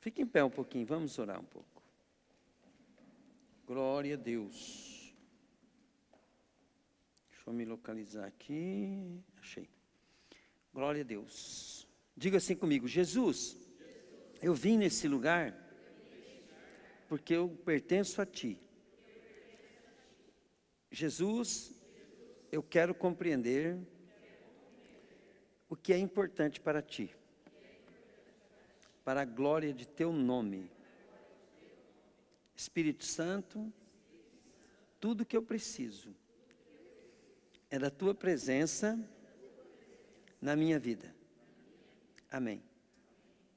Fique em pé um pouquinho, vamos orar um pouco. Glória a Deus. Deixa eu me localizar aqui. Achei. Glória a Deus. Diga assim comigo: Jesus, eu vim nesse lugar porque eu pertenço a Ti. Jesus, eu quero compreender o que é importante para Ti, para a glória de Teu nome. Espírito Santo, tudo que eu preciso é da Tua presença na minha vida. Amém.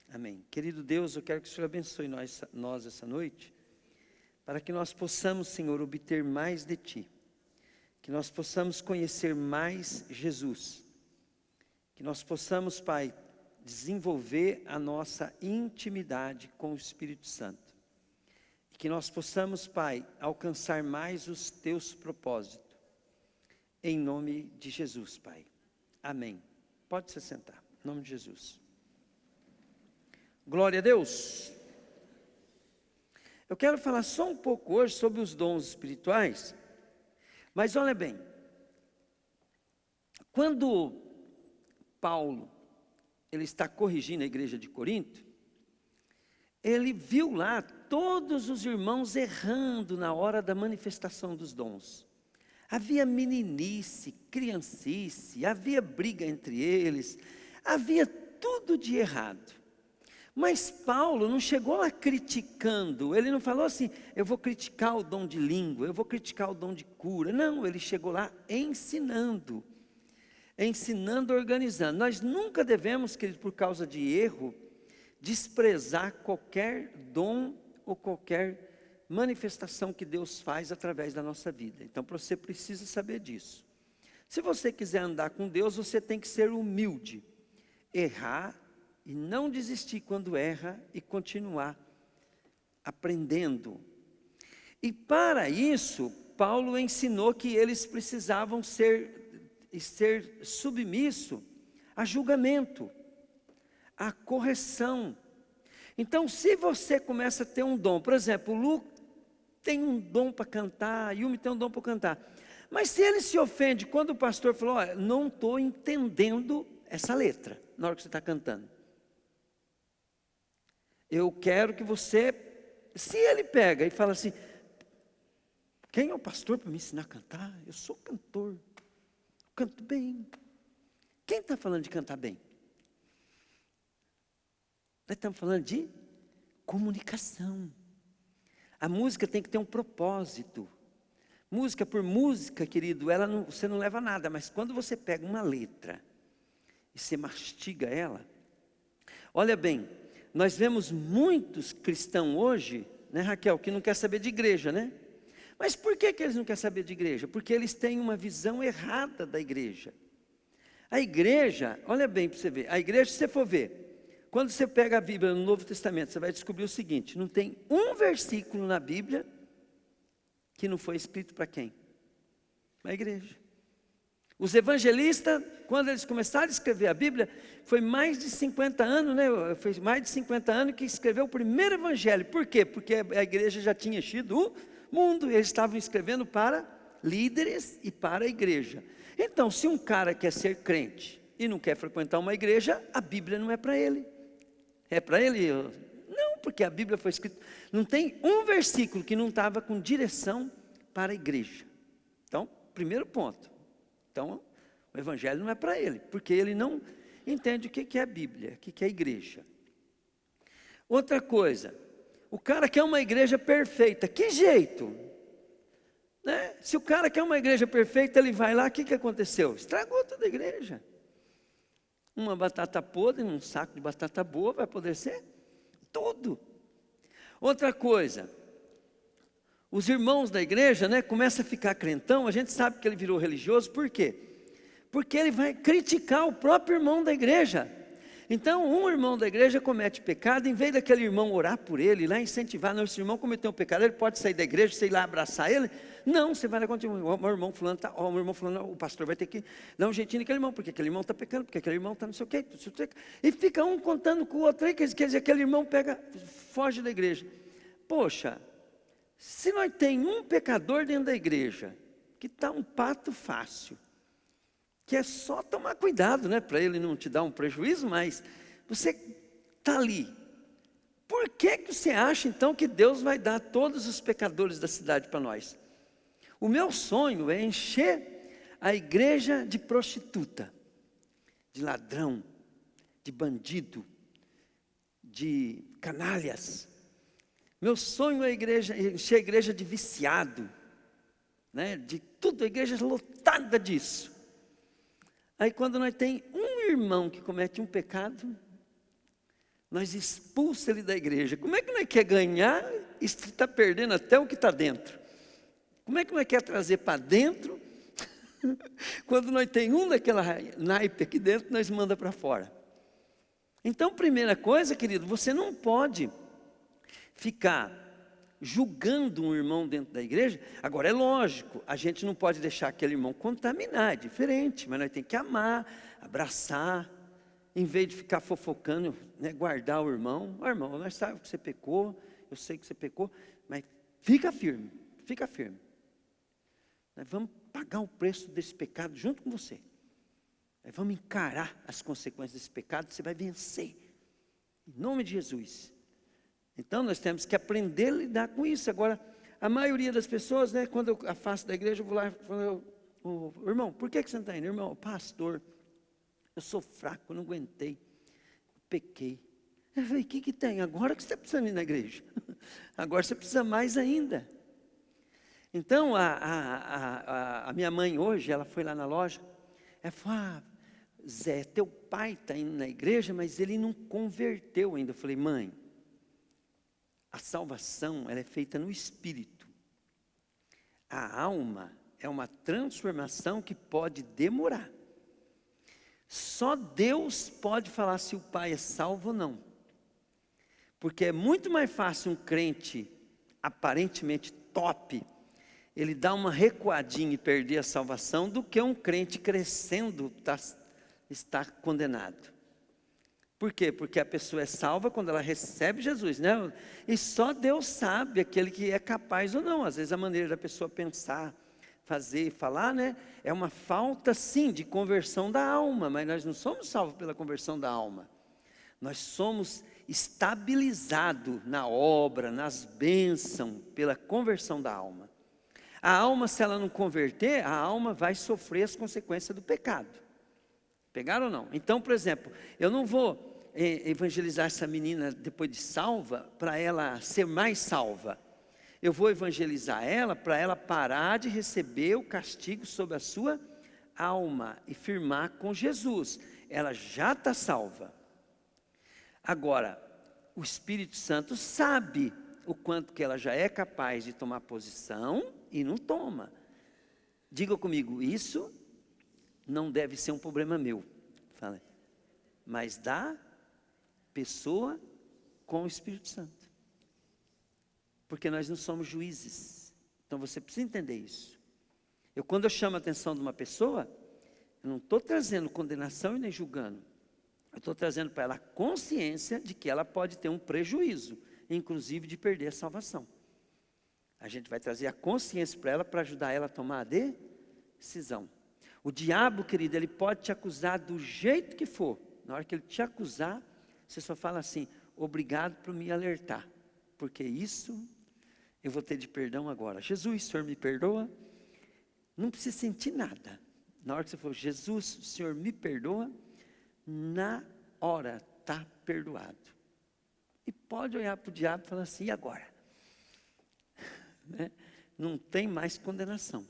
Amém. Querido Deus, eu quero que o Senhor abençoe nós essa noite, para que nós possamos, Senhor, obter mais de Ti, que nós possamos conhecer mais Jesus, que nós possamos, Pai, desenvolver a nossa intimidade com o Espírito Santo, e que nós possamos, Pai, alcançar mais os Teus propósitos, em nome de Jesus, Pai. Amém. Pode se sentar, em nome de Jesus. Glória a Deus. Eu quero falar só um pouco hoje sobre os dons espirituais, mas olha bem, quando Paulo, ele está corrigindo a igreja de Corinto, ele viu lá todos os irmãos errando na hora da manifestação dos dons. Havia meninice, criancice, havia briga entre eles, havia tudo de errado. Mas Paulo não chegou lá criticando, ele não falou assim, eu vou criticar o dom de língua, eu vou criticar o dom de cura. Não, ele chegou lá ensinando, organizando. Nós nunca devemos, querido, por causa de erro, desprezar qualquer dom ou qualquer manifestação que Deus faz através da nossa vida. Então você precisa saber disso. Se você quiser andar com Deus, você tem que ser humilde, errar e não desistir quando erra e continuar aprendendo. E para isso, Paulo ensinou que eles precisavam ser submisso a julgamento, a correção. Então, se você começa a ter um dom, por exemplo, o Lu tem um dom para cantar, a Yumi tem um dom para cantar, mas se ele se ofende quando o pastor falou, olha, não estou entendendo essa letra, na hora que você está cantando, eu quero que você, se ele pega e fala assim, quem é o pastor para me ensinar a cantar? Eu sou cantor, canto bem. Quem está falando de cantar bem? Nós estamos falando de comunicação. A música tem que ter um propósito. Música por música, querido, você não leva nada, mas quando você pega uma letra e você mastiga ela, olha bem, nós vemos muitos cristãos hoje, né, Raquel, que não quer saber de igreja, né? Mas por que eles não querem saber de igreja? Porque eles têm uma visão errada da igreja. A igreja, olha bem para você ver, a igreja, se você for ver, quando você pega a Bíblia no Novo Testamento, você vai descobrir o seguinte, não tem um versículo na Bíblia que não foi escrito para quem? Para a igreja. Os evangelistas, quando eles começaram a escrever a Bíblia, foi mais de 50 anos, né? Foi mais de 50 anos que escreveu o primeiro evangelho. Por quê? Porque a igreja já tinha enchido o mundo, e eles estavam escrevendo para líderes e para a igreja. Então, se um cara quer ser crente e não quer frequentar uma igreja, a Bíblia não é para ele. É para ele? Não, porque a Bíblia foi escrita, não tem um versículo que não estava com direção para a igreja. Então, primeiro ponto. Então, o evangelho não é para ele, porque ele não entende o que é a Bíblia, o que é a igreja. Outra coisa, o cara quer uma igreja perfeita, que jeito? Né? Se o cara quer uma igreja perfeita, ele vai lá, o que aconteceu? Estragou toda a igreja. Uma batata podre, num saco de batata boa, vai poder ser tudo. Outra coisa, os irmãos da igreja, né, começam a ficar crentão, a gente sabe que ele virou religioso, por quê? Porque ele vai criticar o próprio irmão da igreja. Então, um irmão da igreja comete pecado, em vez daquele irmão orar por ele, lá incentivar, não, esse irmão cometeu um pecado, ele pode sair da igreja, você ir lá abraçar ele. Não, você vai lá continuar, o irmão fulano, o pastor vai ter que dar um jeitinho naquele irmão, porque aquele irmão está pecando, porque aquele irmão está não sei o quê, e fica um contando com o outro, aí, quer dizer, aquele irmão foge da igreja. Poxa, se nós tem um pecador dentro da igreja, que está um pato fácil, que é só tomar cuidado, né, para ele não te dar um prejuízo, mas você está ali. Por que você acha então que Deus vai dar todos os pecadores da cidade para nós? O meu sonho é encher a igreja de prostituta, de ladrão, de bandido, de canalhas. Meu sonho é encher a igreja de viciado, né, de tudo, a igreja lotada disso. Aí quando nós tem um irmão que comete um pecado, nós expulsamos ele da igreja. Como é que nós quer ganhar e está perdendo até o que está dentro? Como é que nós quer trazer para dentro, quando nós tem um daquela naipe aqui dentro, nós manda para fora? Então, primeira coisa, querido, você não pode ficar julgando um irmão dentro da igreja. Agora é lógico, a gente não pode deixar aquele irmão contaminar, é diferente, mas nós temos que amar, abraçar, em vez de ficar fofocando, né, guardar o irmão. Ó, irmão, nós sabemos que você pecou, eu sei que você pecou, mas fica firme, fica firme. Nós vamos pagar o preço desse pecado junto com você. Nós vamos encarar as consequências desse pecado, você vai vencer, em nome de Jesus. Então nós temos que aprender a lidar com isso. Agora, a maioria das pessoas, né, quando eu afasto da igreja, eu vou lá e falo, irmão, por que você não está indo? Irmão, pastor, eu sou fraco, eu não aguentei, eu pequei. Eu falei, o que tem? Agora que você está precisando ir na igreja. Agora você precisa mais ainda. Então, a minha mãe hoje, ela foi lá na loja, ela falou, Zé, teu pai está indo na igreja, mas ele não converteu ainda. Eu falei, mãe, a salvação, ela é feita no espírito. A alma é uma transformação que pode demorar. Só Deus pode falar se o pai é salvo ou não. Porque é muito mais fácil um crente aparentemente top, ele dar uma recuadinha e perder a salvação, do que um crente crescendo está condenado. Por quê? Porque a pessoa é salva quando ela recebe Jesus, né? E só Deus sabe aquele que é capaz ou não. Às vezes a maneira da pessoa pensar, fazer e falar, né, é uma falta sim de conversão da alma, mas nós não somos salvos pela conversão da alma. Nós somos estabilizados na obra, nas bênçãos, pela conversão da alma. A alma, se ela não converter, a alma vai sofrer as consequências do pecado. Pegaram ou não? Então, por exemplo, eu não vou evangelizar essa menina depois de salva, para ela ser mais salva. Eu vou evangelizar ela para ela parar de receber o castigo sobre a sua alma e firmar com Jesus. Ela já está salva. Agora, o Espírito Santo sabe o quanto que ela já é capaz de tomar posição e não toma. Diga comigo, isso não deve ser um problema meu, fala, mas da pessoa com o Espírito Santo, porque nós não somos juízes. Então você precisa entender isso. Quando eu chamo a atenção de uma pessoa, eu não estou trazendo condenação e nem julgando, eu estou trazendo para ela a consciência de que ela pode ter um prejuízo, inclusive de perder a salvação. A gente vai trazer a consciência para ela, para ajudar ela a tomar a decisão. O diabo, querido, ele pode te acusar do jeito que for. Na hora que ele te acusar, você só fala assim, obrigado por me alertar, porque isso eu vou ter de perdão agora. Jesus, o Senhor me perdoa? Não precisa sentir nada. Na hora que você for, Jesus, o Senhor me perdoa? Na hora está perdoado. E pode olhar para o diabo e falar assim, e agora? Né? Não tem mais condenação.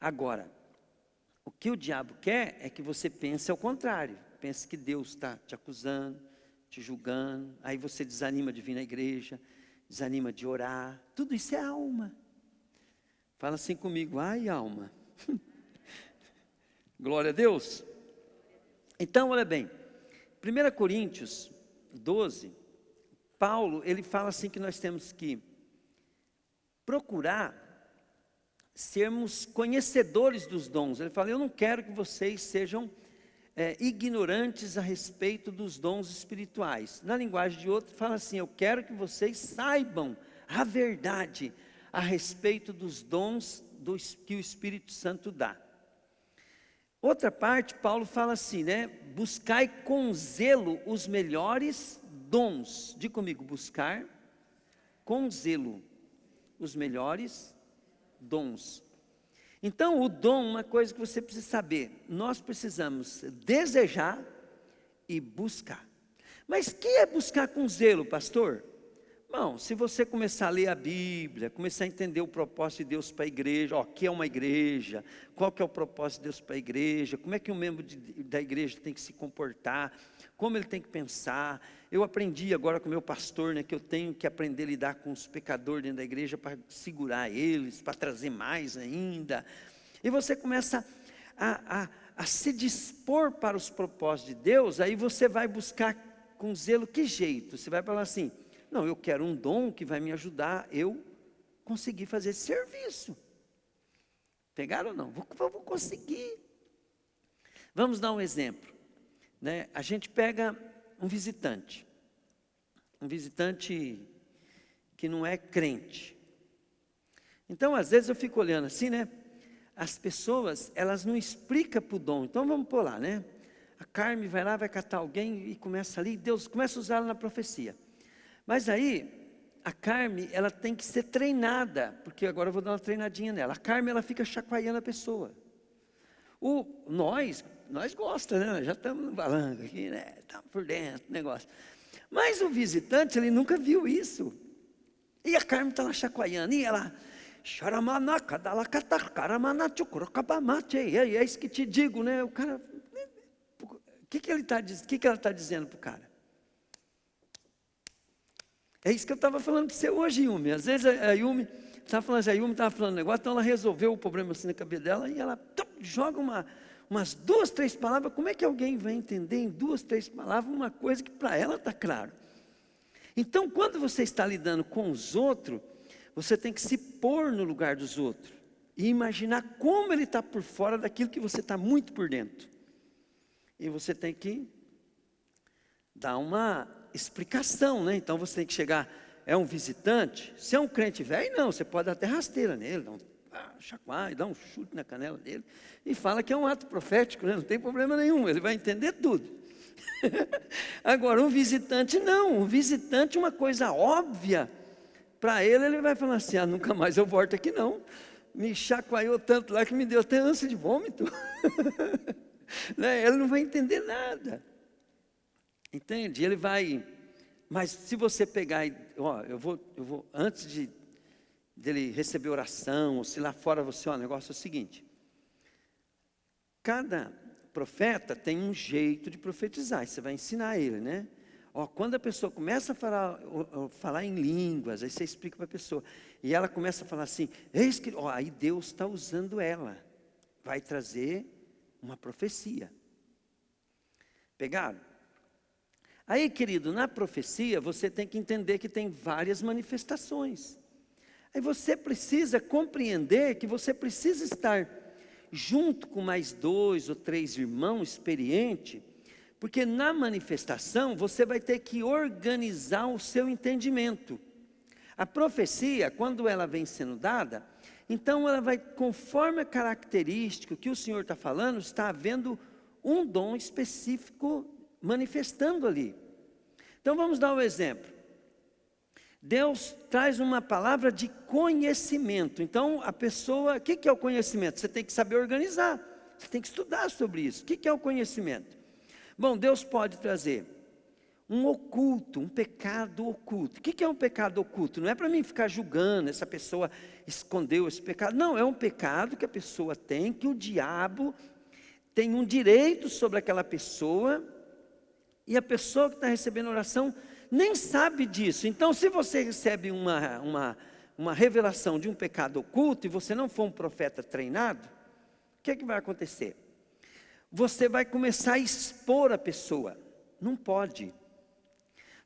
Agora, o que o diabo quer é que você pense ao contrário. Pense que Deus está te acusando, te julgando. Aí você desanima de vir na igreja, desanima de orar. Tudo isso é alma. Fala assim comigo, ai alma. Glória a Deus. Então, olha bem. 1 Coríntios 12, Paulo, ele fala assim que nós temos que procurar sermos conhecedores dos dons. Ele fala, eu não quero que vocês sejam ignorantes a respeito dos dons espirituais. Na linguagem de outro, fala assim, eu quero que vocês saibam a verdade a respeito dos dons que o Espírito Santo dá. Outra parte, Paulo fala assim, né? Buscai com zelo os melhores dons. Diga comigo, buscar com zelo os melhores dons. Então, o dom, uma coisa que você precisa saber, nós precisamos desejar e buscar. Mas o que é buscar com zelo, pastor? Bom, se você começar a ler a Bíblia, começar a entender o propósito de Deus para a igreja, o que é uma igreja, qual que é o propósito de Deus para a igreja, como é que um membro da igreja tem que se comportar, como ele tem que pensar. Eu aprendi agora com o meu pastor, né, que eu tenho que aprender a lidar com os pecadores dentro da igreja para segurar eles, para trazer mais ainda. E você começa a se dispor para os propósitos de Deus, aí você vai buscar com zelo que jeito? Você vai falar assim, não, eu quero um dom que vai me ajudar eu conseguir fazer esse serviço. Pegaram ou não? Vou conseguir. Vamos dar um exemplo, né? A gente pega um visitante que não é crente. Então, às vezes eu fico olhando assim, né? As pessoas, elas não explicam para o dom. Então, vamos pôr lá, né? A Carme vai lá, vai catar alguém e começa ali, Deus começa a usar ela na profecia. Mas aí, a Carme, ela tem que ser treinada, porque agora eu vou dar uma treinadinha nela. A Carme, ela fica chacoalhando a pessoa. Nós gostamos, né? Já estamos no balanço aqui, né? Estamos por dentro do negócio. Mas o visitante, ele nunca viu isso. E a Carme está lá chacoalhando, e ela... É isso que te digo, né? O cara... O que ela está dizendo para o cara? É isso que eu estava falando para você hoje, Yumi. Às vezes a Yumi estava falando um negócio, então ela resolveu o problema assim na cabeça dela, e ela joga umas 2, 3 palavras. Como é que alguém vai entender em 2, 3 palavras uma coisa que para ela está claro? Então, quando você está lidando com os outros, você tem que se pôr no lugar dos outros, e imaginar como ele está por fora daquilo que você está muito por dentro. E você tem que dar uma explicação, né? Então você tem que chegar, é um visitante, se é um crente velho, não, você pode dar até rasteira nele, dá um chacoalho, dá um chute na canela dele, e fala que é um ato profético, né? Não tem problema nenhum, ele vai entender tudo. Agora, um visitante não, um visitante, uma coisa óbvia, para ele vai falar assim, nunca mais eu volto aqui não, me chacoalhou tanto lá que me deu até ânsia de vômito. Né? Ele não vai entender nada. Entende? Ele vai, mas se você pegar, eu vou antes dele receber oração, ou se lá fora você, o negócio é o seguinte, cada profeta tem um jeito de profetizar, e você vai ensinar ele, né? Quando a pessoa começa a falar em línguas, aí você explica para a pessoa, e ela começa a falar assim, eis que, aí Deus está usando ela, vai trazer uma profecia. Pegaram? Aí, querido, na profecia, você tem que entender que tem várias manifestações. Aí você precisa compreender que você precisa estar junto com mais 2 ou 3 irmãos experientes, porque na manifestação você vai ter que organizar o seu entendimento. A profecia, quando ela vem sendo dada, então ela vai, conforme a característica que o Senhor está falando, está havendo um dom específico manifestando ali. Então vamos dar um exemplo. Deus traz uma palavra de conhecimento. Então a pessoa, o que é o conhecimento? Você tem que saber organizar, você tem que estudar sobre isso. O que é o conhecimento? Bom, Deus pode trazer um oculto, um pecado oculto. O que é um pecado oculto? Não é para mim ficar julgando, essa pessoa escondeu esse pecado. Não, é um pecado que a pessoa tem, que o diabo tem um direito sobre aquela pessoa, e a pessoa que está recebendo oração nem sabe disso. Então, se você recebe uma revelação de um pecado oculto, e você não for um profeta treinado, o que vai acontecer? Você vai começar a expor a pessoa. não pode.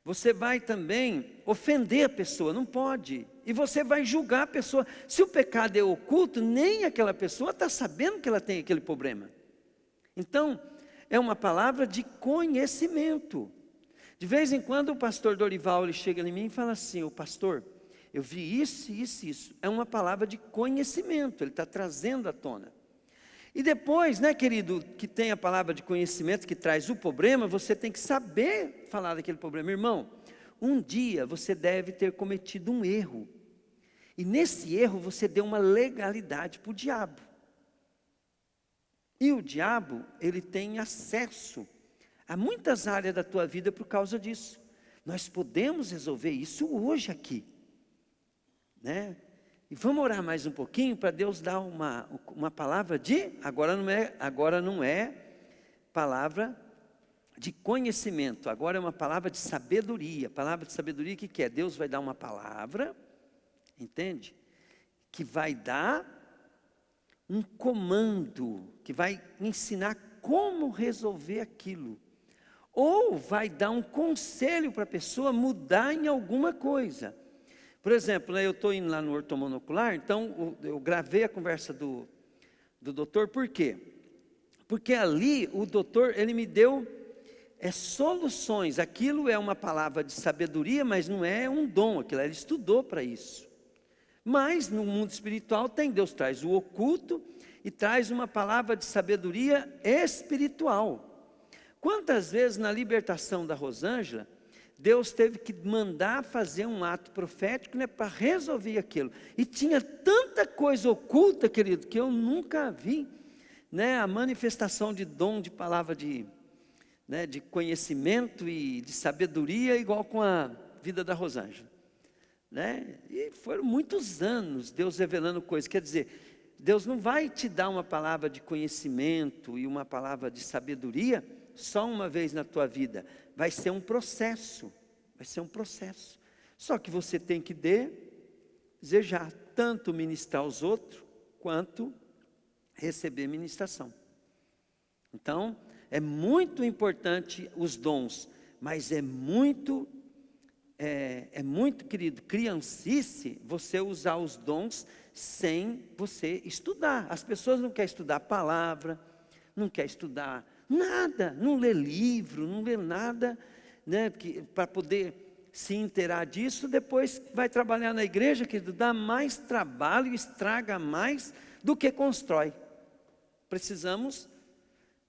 Você vai também ofender a pessoa, não pode. E você vai julgar a pessoa. Se o pecado é oculto, nem aquela pessoa está sabendo que ela tem aquele problema. Então, é uma palavra de conhecimento. De vez em quando o pastor Dorival ele chega em mim e fala assim: "O pastor, eu vi isso, isso, isso." É uma palavra de conhecimento, ele está trazendo à tona. E depois, né, querido, que tem a palavra de conhecimento que traz o problema, você tem que saber falar daquele problema. Irmão, um dia você deve ter cometido um erro. E nesse erro você deu uma legalidade para o diabo. E o diabo, ele tem acesso a muitas áreas da tua vida por causa disso. Nós podemos resolver isso hoje aqui, né? E vamos orar mais um pouquinho para Deus dar uma palavra de, agora não é palavra de conhecimento, agora é uma palavra de sabedoria. Palavra de sabedoria, o que é? Deus vai dar uma palavra, entende? Que vai dar um comando, que vai ensinar como resolver aquilo. Ou vai dar um conselho para a pessoa mudar em alguma coisa. Por exemplo, né, eu estou indo lá no ortomonocular, então eu gravei a conversa do doutor, por quê? Porque ali o doutor, ele me deu soluções. Aquilo é uma palavra de sabedoria, mas não é um dom, aquilo ele estudou para isso. Mas no mundo espiritual tem, Deus traz o oculto e traz uma palavra de sabedoria espiritual. Quantas vezes na libertação da Rosângela, Deus teve que mandar fazer um ato profético, né, para resolver aquilo. E tinha tanta coisa oculta, querido, que eu nunca vi, né, a manifestação de dom, de palavra de conhecimento e de sabedoria, igual com a vida da Rosângela. Né? E foram muitos anos Deus revelando coisas. Quer dizer, Deus não vai te dar uma palavra de conhecimento e uma palavra de sabedoria só uma vez na tua vida. Vai ser um processo, Só que você tem que desejar tanto ministrar aos outros, quanto receber ministração. Então, é muito importante os dons, mas é muito, querido, criancice, você usar os dons sem você estudar. As pessoas não querem estudar a palavra, não querem estudar nada, não lê livro, não lê nada, né, para poder se inteirar disso. Depois vai trabalhar na igreja, que dá mais trabalho, estraga mais do que constrói. Precisamos,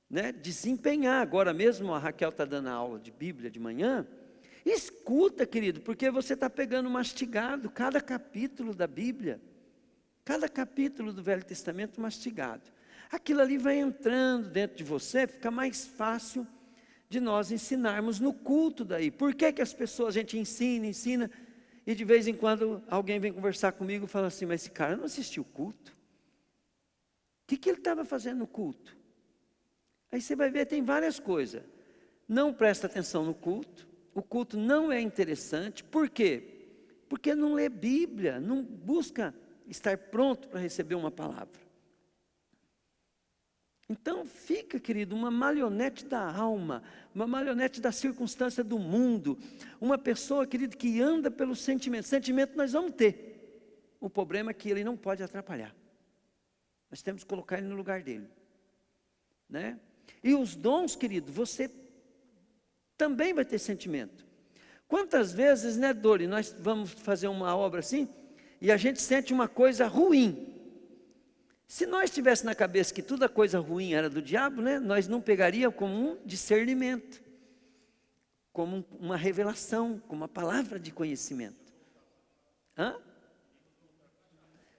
né, desempenhar. Agora mesmo a Raquel está dando aula de Bíblia de manhã. Escuta, querido, porque você está pegando mastigado cada capítulo da Bíblia, cada capítulo do Velho Testamento mastigado. Aquilo ali vai entrando dentro de você, fica mais fácil de nós ensinarmos no culto daí. Por que as pessoas, a gente ensina, e de vez em quando alguém vem conversar comigo e fala assim: "Mas esse cara não assistiu o culto? O que ele estava fazendo no culto?" Aí você vai ver, tem várias coisas. Não presta atenção no culto, o culto não é interessante. Por quê? Porque não lê Bíblia, não busca estar pronto para receber uma palavra. Então fica, querido, uma marionete da alma, uma marionete da circunstância do mundo, uma pessoa, querido, que anda pelo sentimento. Sentimento nós vamos ter, o problema é que ele não pode atrapalhar, nós temos que colocar ele no lugar dele, né? E os dons, querido, você também vai ter sentimento. Quantas vezes, né, Dori, nós vamos fazer uma obra assim, e a gente sente uma coisa ruim. Se nós tivéssemos na cabeça que toda coisa ruim era do diabo, né, nós não pegaríamos como um discernimento, como uma revelação, como uma palavra de conhecimento.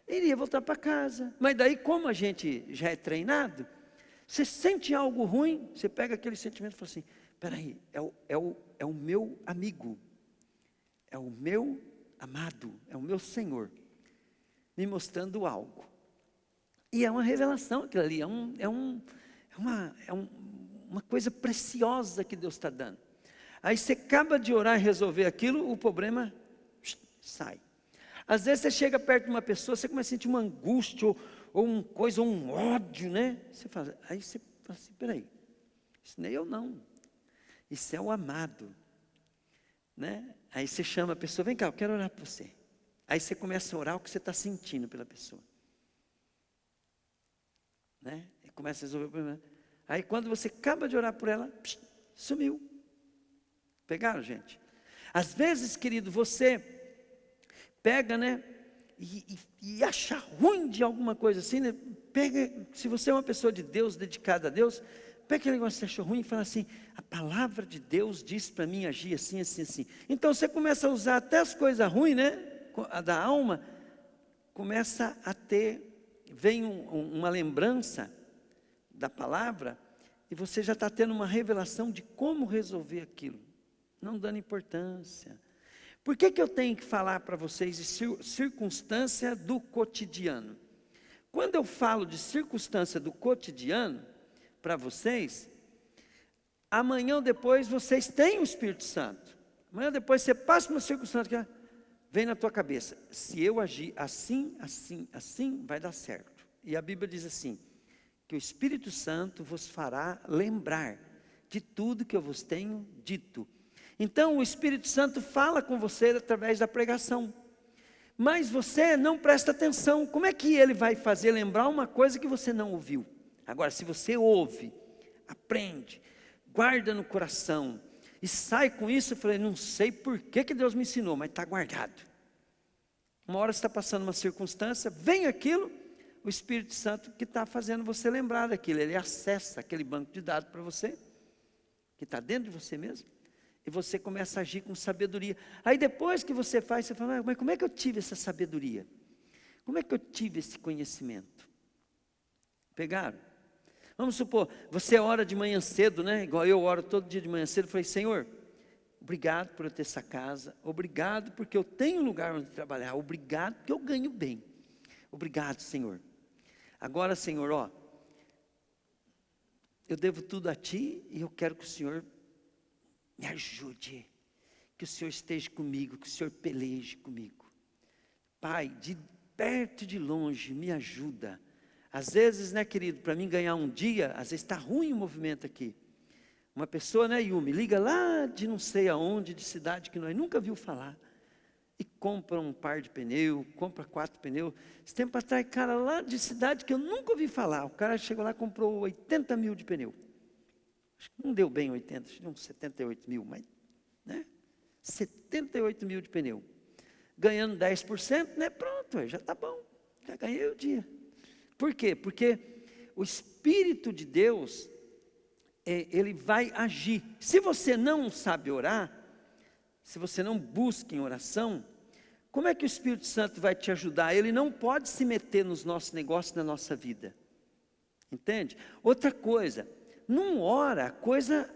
Iria voltar para casa. Mas daí, como a gente já é treinado, você sente algo ruim, você pega aquele sentimento e fala assim: "Espera aí, é o meu amigo, é o meu amado, é o meu Senhor, me mostrando algo." E é uma revelação aquilo ali, é uma coisa preciosa que Deus está dando. Aí você acaba de orar e resolver aquilo, o problema sai. Às vezes você chega perto de uma pessoa, você começa a sentir uma angústia, ou um ódio, né? Aí você fala assim: "Peraí, isso nem eu não." Isso é o amado, né? Aí você chama a pessoa, vem cá, eu quero orar por você. Aí você começa a orar o que você está sentindo pela pessoa, né? E começa a resolver o problema. Aí quando você acaba de orar por ela, sumiu. Pegaram, gente? Às vezes, querido, você pega, né? E acha ruim de alguma coisa assim, né? Pega, se você é uma pessoa de Deus, dedicada a Deus, pega aquele negócio que você achou ruim e fala assim, a palavra de Deus diz para mim agir assim, assim, assim. Então você começa a usar até as coisas ruins, né? A da alma, começa a ter, vem uma lembrança da palavra, e você já está tendo uma revelação de como resolver aquilo, não dando importância. Por que eu tenho que falar para vocês de circunstância do cotidiano? Quando eu falo de circunstância do cotidiano, para vocês, amanhã ou depois vocês têm o Espírito Santo. Amanhã ou depois você passa uma circunstância que vem na tua cabeça. Se eu agir assim, assim, assim, vai dar certo. E a Bíblia diz assim, que o Espírito Santo vos fará lembrar de tudo que eu vos tenho dito. Então o Espírito Santo fala com você através da pregação. Mas você não presta atenção. Como é que ele vai fazer lembrar uma coisa que você não ouviu? Agora, se você ouve, aprende, guarda no coração, e sai com isso, eu falei, não sei por que Deus me ensinou, mas está guardado. Uma hora você está passando uma circunstância, vem aquilo, o Espírito Santo que está fazendo você lembrar daquilo. Ele acessa aquele banco de dados para você, que está dentro de você mesmo, e você começa a agir com sabedoria. Aí depois que você faz, você fala, mas como é que eu tive essa sabedoria? Como é que eu tive esse conhecimento? Pegaram? Vamos supor, você ora de manhã cedo, né? Igual eu oro todo dia de manhã cedo. Falei, Senhor, obrigado por eu ter essa casa. Obrigado porque eu tenho um lugar onde trabalhar. Obrigado porque eu ganho bem. Obrigado, Senhor. Agora, Senhor, ó, eu devo tudo a Ti e eu quero que o Senhor me ajude. Que o Senhor esteja comigo, que o Senhor peleje comigo. Pai, de perto e de longe, me ajuda. Às vezes, né, querido, para mim ganhar um dia, às vezes está ruim o movimento aqui. Uma pessoa, né, Yumi, liga lá de não sei aonde, de cidade que nós nunca viu falar, e compra um par de pneu, compra 4 pneus. Esse tempo atrás, cara lá de cidade que eu nunca ouvi falar, o cara chegou lá e comprou 80 mil de pneu. Acho que não deu bem 80, acho que deu uns 78 mil, mas, né, 78 mil de pneu. Ganhando 10%, né, pronto, já está bom, já ganhei o dia. Por quê? Porque o Espírito de Deus, ele vai agir. Se você não sabe orar, se você não busca em oração, como é que o Espírito Santo vai te ajudar? Ele não pode se meter nos nossos negócios, na nossa vida. Entende? Outra coisa, não ora coisa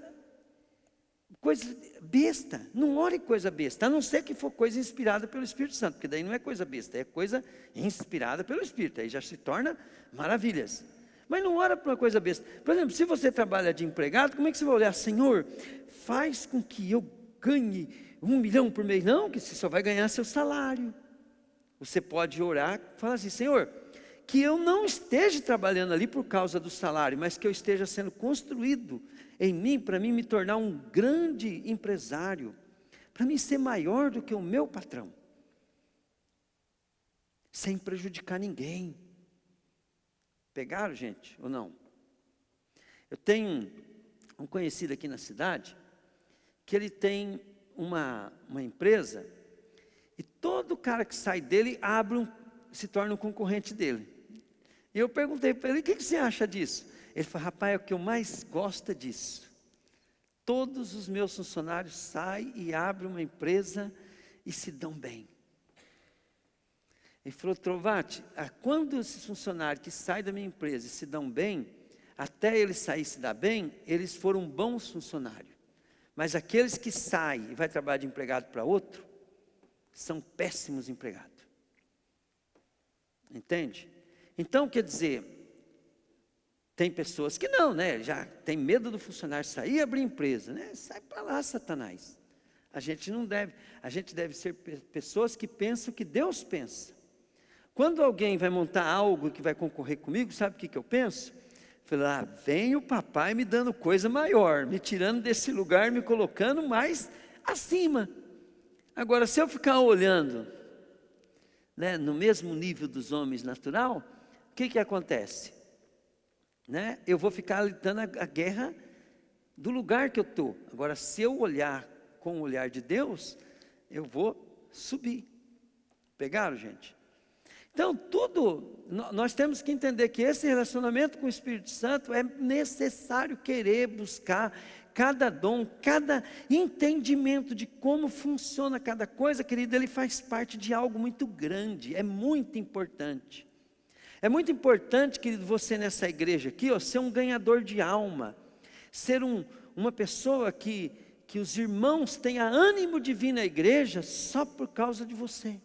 besta, não ore coisa besta, a não ser que for coisa inspirada pelo Espírito Santo, porque daí não é coisa besta, é coisa inspirada pelo Espírito, aí já se torna maravilhas. Mas não ora por uma coisa besta. Por exemplo, se você trabalha de empregado, como é que você vai olhar? Senhor, faz com que eu ganhe 1 milhão por mês. Não, que você só vai ganhar seu salário. Você pode orar, falar assim, Senhor, que eu não esteja trabalhando ali por causa do salário, mas que eu esteja sendo construído em mim, para mim me tornar um grande empresário, para mim ser maior do que o meu patrão, sem prejudicar ninguém. Pegaram, gente, ou não? Eu tenho um conhecido aqui na cidade, que ele tem uma empresa, e todo cara que sai dele, se torna um concorrente dele. E eu perguntei para ele, o que você acha disso? Ele falou, rapaz, o que eu mais gosto é disso. Todos os meus funcionários saem e abrem uma empresa e se dão bem. Ele falou, Trovati, quando esses funcionários que saem da minha empresa e se dão bem, até eles saírem e se dar bem, eles foram bons funcionários. Mas aqueles que saem e vai trabalhar de empregado para outro, são péssimos empregados. Entende? Então, quer dizer, tem pessoas que não, né? Já tem medo do funcionário sair e abrir empresa, né? Sai para lá, Satanás. A gente não deve, a gente deve ser pessoas que pensam o que Deus pensa. Quando alguém vai montar algo que vai concorrer comigo, sabe o que eu penso? Falei, vem o papai me dando coisa maior, me tirando desse lugar, me colocando mais acima. Agora, se eu ficar olhando, né, no mesmo nível dos homens natural, o que acontece? Né? Eu vou ficar lutando a guerra do lugar que eu estou. Agora, se eu olhar com o olhar de Deus, eu vou subir. Pegaram, gente? Então, nós temos que entender que esse relacionamento com o Espírito Santo é necessário querer buscar cada dom, cada entendimento de como funciona cada coisa, querido, ele faz parte de algo muito grande, é muito importante. É muito importante, querido, você nessa igreja aqui, ser um ganhador de alma, ser uma pessoa que os irmãos tenham ânimo de vir na igreja só por causa de você.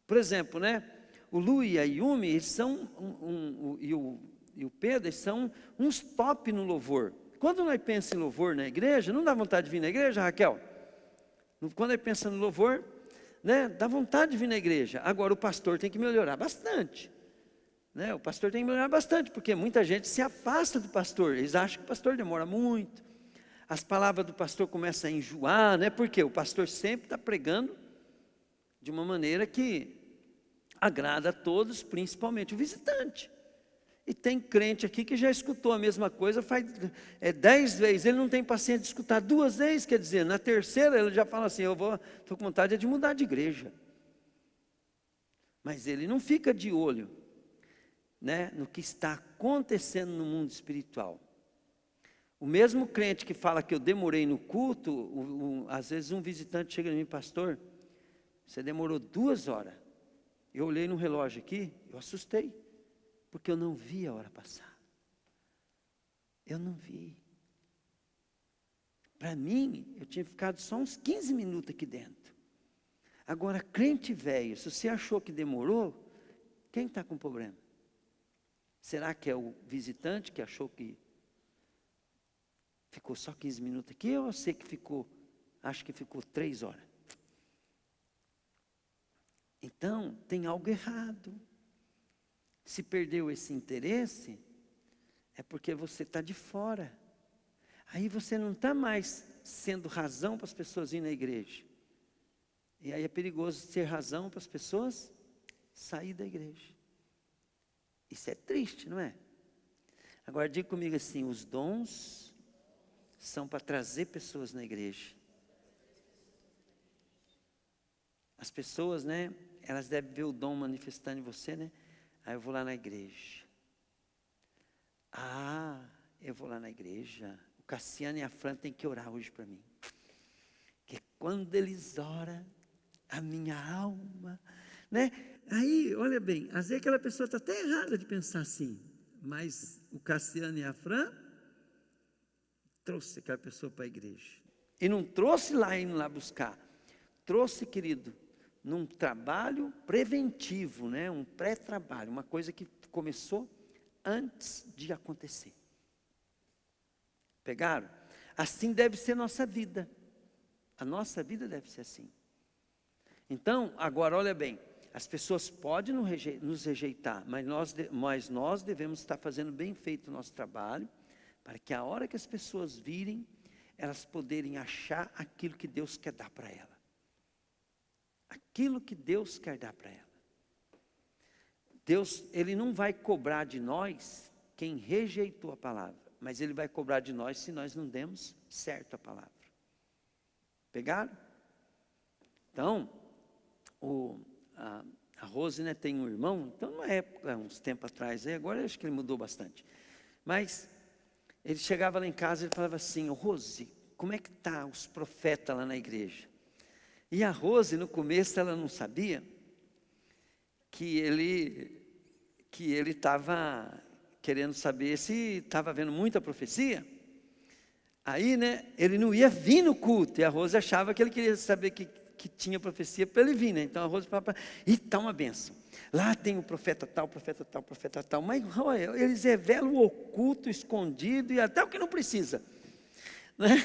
Por exemplo, né? O Lu e a Yumi, eles são, e o Pedro, eles são uns top no louvor. Quando nós pensamos em louvor na igreja, não dá vontade de vir na igreja, Raquel? Quando nós pensamos no louvor, né, dá vontade de vir na igreja. Agora, o pastor tem que melhorar bastante. Né? O pastor tem que melhorar bastante, porque muita gente se afasta do pastor. Eles acham que o pastor demora muito. As palavras do pastor começam a enjoar, né? Porque o pastor sempre está pregando de uma maneira que agrada a todos, principalmente o visitante. E tem crente aqui que já escutou a mesma coisa faz 10 vezes, ele não tem paciência de escutar 2 vezes, quer dizer, na terceira ele já fala assim, estou com vontade de mudar de igreja. Mas ele não fica de olho, né, no que está acontecendo no mundo espiritual. O mesmo crente que fala que eu demorei no culto, às vezes um visitante chega em mim, pastor, você demorou 2 horas. Eu olhei no relógio aqui, eu assustei, porque eu não vi a hora passar. Eu não vi. Para mim, eu tinha ficado só uns 15 minutos aqui dentro. Agora, crente velho, se você achou que demorou, quem está com problema? Será que é o visitante que achou que ficou só 15 minutos aqui, ou você que acho que ficou 3 horas? Então, tem algo errado. Se perdeu esse interesse, é porque você está de fora. Aí você não está mais sendo razão para as pessoas irem na igreja. E aí é perigoso ser razão para as pessoas sair da igreja. Isso é triste, não é? Agora diga comigo assim, os dons são para trazer pessoas na igreja. As pessoas, né, elas devem ver o dom manifestando em você, né? Aí eu vou lá na igreja. Eu vou lá na igreja. O Cassiano e a Fran têm que orar hoje para mim. Porque quando eles oram, a minha alma, né? Aí, olha bem, às vezes aquela pessoa está até errada de pensar assim. Mas o Cassiano e a Fran trouxe aquela pessoa para a igreja. E não trouxe lá, indo lá buscar. Trouxe, querido, num trabalho preventivo, né? Um pré-trabalho, uma coisa que começou antes de acontecer. Pegaram? Assim deve ser nossa vida. A nossa vida deve ser assim. Então, agora olha bem, as pessoas podem nos rejeitar, mas nós devemos estar fazendo bem feito o nosso trabalho, para que a hora que as pessoas virem, elas poderem achar aquilo que Deus quer dar para ela. Aquilo que Deus quer dar para ela. Deus, Ele não vai cobrar de nós quem rejeitou a palavra, mas Ele vai cobrar de nós se nós não demos certo a palavra. Pegaram? Então, a Rose, né, tem um irmão, então numa época, uns tempos atrás, agora acho que ele mudou bastante, mas ele chegava lá em casa e falava assim, Rose, como é que está os profetas lá na igreja? E a Rose, no começo, ela não sabia que ele estava querendo saber se estava vendo muita profecia. Aí, né, ele não ia vir no culto, e a Rose achava que ele queria saber que tinha profecia para ele vir, né? Então a Rose falava, está uma benção. Lá tem o profeta tal, profeta tal, profeta tal. Mas olha, eles revelam o oculto, escondido, e até o que não precisa. Né?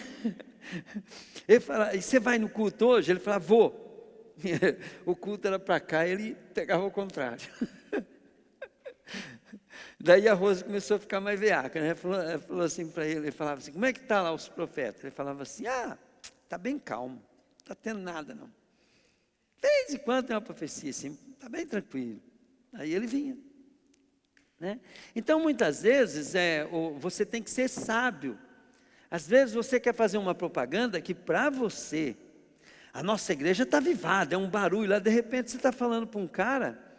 Ele fala, e você vai no culto hoje? Ele fala, vou. O culto era para cá, ele pegava o contrário. Daí a Rose começou a ficar mais veaca, né? Falou assim para ele, ele falava assim, como é que está lá os profetas? Ele falava assim, está bem calmo, não está tendo nada não. De vez em quando tem uma profecia assim, está bem tranquilo. Aí ele vinha. Né? Então, muitas vezes, você tem que ser sábio. Às vezes você quer fazer uma propaganda que para você, a nossa igreja está avivada, é um barulho lá, de repente você está falando para um cara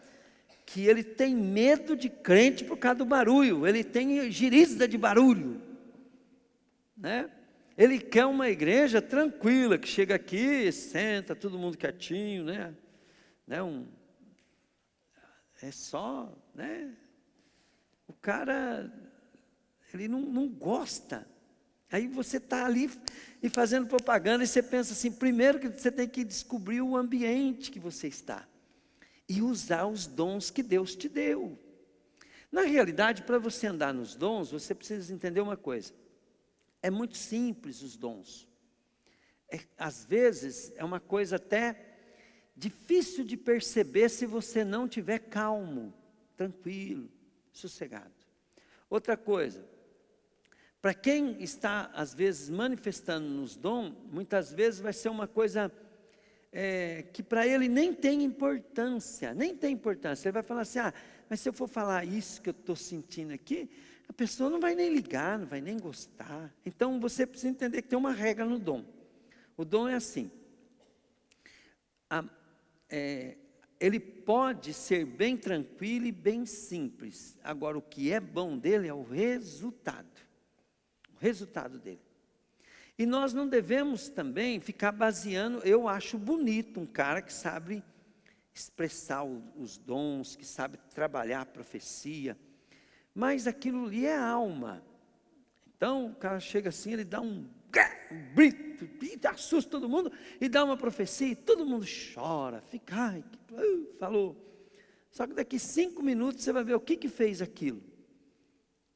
que ele tem medo de crente por causa do barulho, ele tem girizda de barulho. Né? Ele quer uma igreja tranquila, que chega aqui, senta, todo mundo quietinho, né? É só, né? O cara, ele não gosta. Aí você está ali e fazendo propaganda, e você pensa assim, primeiro que você tem que descobrir o ambiente que você está. E usar os dons que Deus te deu. Na realidade, para você andar nos dons, você precisa entender uma coisa. É muito simples os dons. Às vezes, é uma coisa até difícil de perceber se você não estiver calmo, tranquilo, sossegado. Outra coisa, para quem está, às vezes, manifestando nos dons, muitas vezes vai ser uma coisa que para ele nem tem importância. Ele vai falar assim, mas se eu for falar isso que eu estou sentindo aqui, a pessoa não vai nem ligar, não vai nem gostar. Então, você precisa entender que tem uma regra no dom. O dom é assim, ele pode ser bem tranquilo e bem simples. Agora, o que é bom dele é o resultado dele. E nós não devemos também ficar baseando, eu acho bonito um cara que sabe expressar os dons, que sabe trabalhar a profecia, mas aquilo ali é alma. Então o cara chega assim, ele dá um grito, assusta todo mundo, e dá uma profecia, e todo mundo chora, fica, falou. Só que daqui 5 minutos você vai ver o que fez aquilo,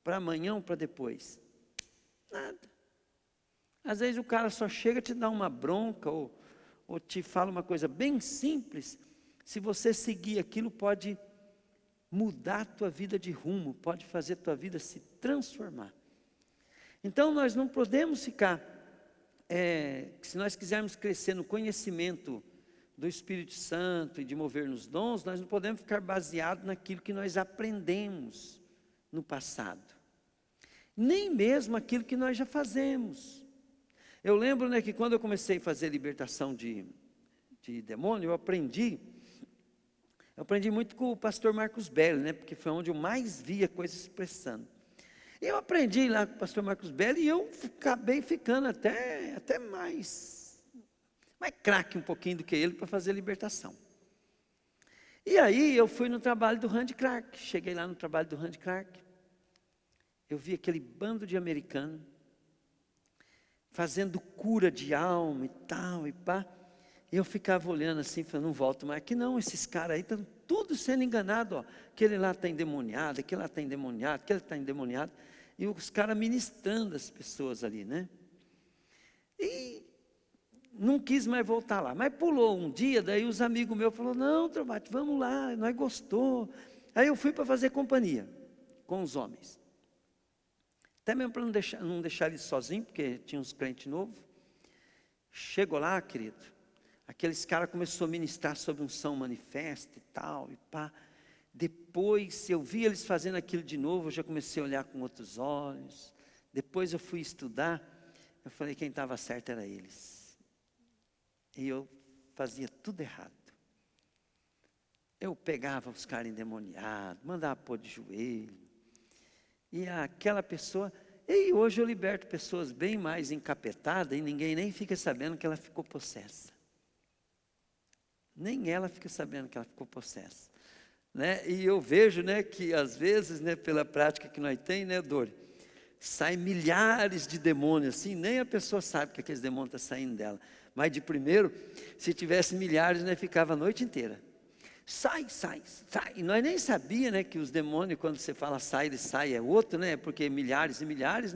para amanhã ou para depois. Nada. Às vezes o cara só chega a te dar uma bronca, ou te fala uma coisa bem simples. Se você seguir aquilo, pode mudar a tua vida de rumo, pode fazer a tua vida se transformar. Então nós não podemos ficar, se nós quisermos crescer no conhecimento do Espírito Santo e de mover nos dons, nós não podemos ficar baseados naquilo que nós aprendemos no passado, nem mesmo aquilo que nós já fazemos. Eu lembro, que quando eu comecei a fazer libertação de demônio, eu aprendi muito com o pastor Marcos Belli, porque foi onde eu mais via coisa se expressando. Eu aprendi lá com o pastor Marcos Belli e eu acabei ficando até mais craque um pouquinho do que ele para fazer libertação. E aí eu fui no trabalho do Randy Clark, cheguei lá no trabalho do Randy Clark, eu vi aquele bando de americanos, fazendo cura de alma e tal, e pá. E eu ficava olhando assim, falando, não volto mais aqui não, esses caras aí estão tudo sendo enganados, aquele lá está endemoniado, aquele lá está endemoniado, aquele está endemoniado, e os caras ministrando as pessoas ali, né? E não quis mais voltar lá, mas pulou um dia, daí os amigos meus falaram, não, Trovati, vamos lá, nós gostou. Aí eu fui para fazer companhia com os homens. Até mesmo para não deixar eles sozinhos, porque tinha uns crentes novos. Chegou lá, querido, aqueles caras começaram a ministrar sobre unção manifesta e tal, e pá. Depois, eu vi eles fazendo aquilo de novo, eu já comecei a olhar com outros olhos. Depois eu fui estudar, eu falei, quem estava certo era eles. E eu fazia tudo errado. Eu pegava os caras endemoniados, mandava pôr de joelho. E aquela pessoa, e hoje eu liberto pessoas bem mais encapetadas, e ninguém nem fica sabendo que ela ficou possessa. Nem ela fica sabendo que ela ficou possessa. E eu vejo, que às vezes, pela prática que nós temos, Dori, saem milhares de demônios, assim, nem a pessoa sabe que aqueles demônios estão saindo dela. Mas de primeiro, se tivesse milhares, ficava a noite inteira. Sai. E nós nem sabíamos, que os demônios, quando você fala sai, ele sai, é outro, porque milhares e milhares,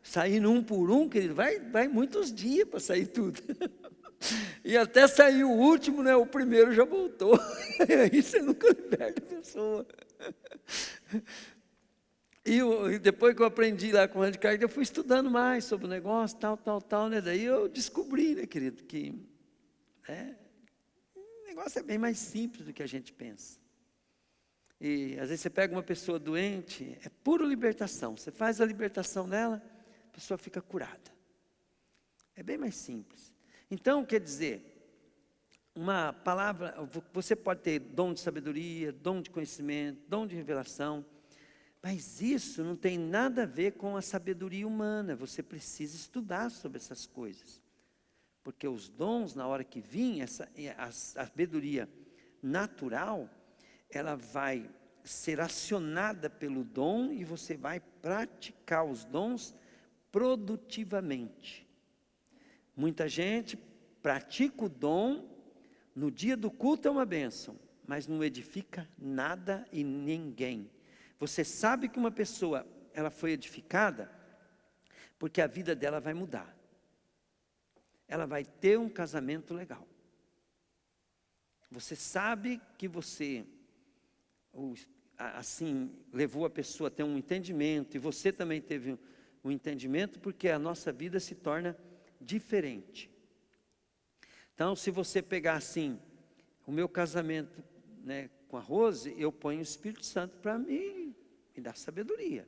saindo um por um, querido, vai muitos dias para sair tudo. E até sair o último, o primeiro já voltou. Aí você nunca liberta a pessoa. E depois que eu aprendi lá com o Randy Carter, eu fui estudando mais sobre o negócio, tal, né? Daí eu descobri, né, querido, que o negócio é bem mais simples do que a gente pensa. E às vezes você pega uma pessoa doente, é pura libertação. Você faz a libertação dela, a pessoa fica curada. É bem mais simples. Então, quer dizer, uma palavra, você pode ter dom de sabedoria, dom de conhecimento, dom de revelação, mas isso não tem nada a ver com a sabedoria humana. Você precisa estudar sobre essas coisas. Porque os dons, na hora que vir, a sabedoria natural, ela vai ser acionada pelo dom e você vai praticar os dons produtivamente. Muita gente pratica o dom, no dia do culto é uma bênção, mas não edifica nada e ninguém. Você sabe que uma pessoa, ela foi edificada, porque a vida dela vai mudar. Ela vai ter um casamento legal. Você sabe que você, assim, levou a pessoa a ter um entendimento, e você também teve um entendimento, porque a nossa vida se torna diferente. Então, se você pegar assim, o meu casamento, né, com a Rose, eu ponho o Espírito Santo para me dar sabedoria.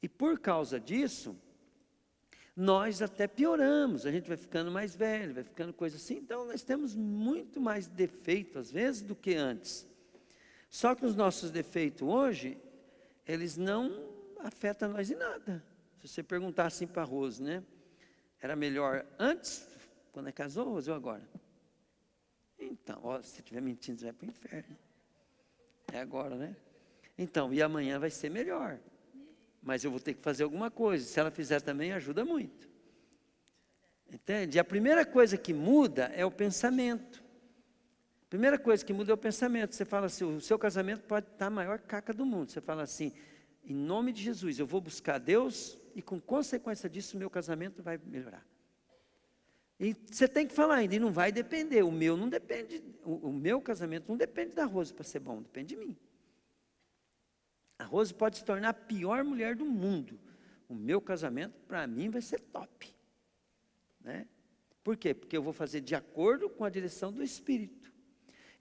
E por causa disso, nós até pioramos, a gente vai ficando mais velho, vai ficando coisa assim, então nós temos muito mais defeito às vezes do que antes. Só que os nossos defeitos hoje, eles não afetam nós em nada. Se você perguntar assim para a Rose, né? Era melhor antes, quando casou, Rose, ou agora? Então, ó, se estiver mentindo, você vai para o inferno. É agora, né? Então, e amanhã vai ser melhor. Mas eu vou ter que fazer alguma coisa. Se ela fizer também, ajuda muito. Entende? E a primeira coisa que muda é o pensamento. A primeira coisa que muda é o pensamento. Você fala assim, o seu casamento pode estar a maior caca do mundo. Você fala assim, em nome de Jesus, eu vou buscar Deus e com consequência disso, o meu casamento vai melhorar. E você tem que falar ainda, e não vai depender. O meu não depende, o meu casamento não depende da Rose para ser bom, depende de mim. A Rose pode se tornar a pior mulher do mundo. O meu casamento, para mim, vai ser top. Né? Por quê? Porque eu vou fazer de acordo com a direção do Espírito.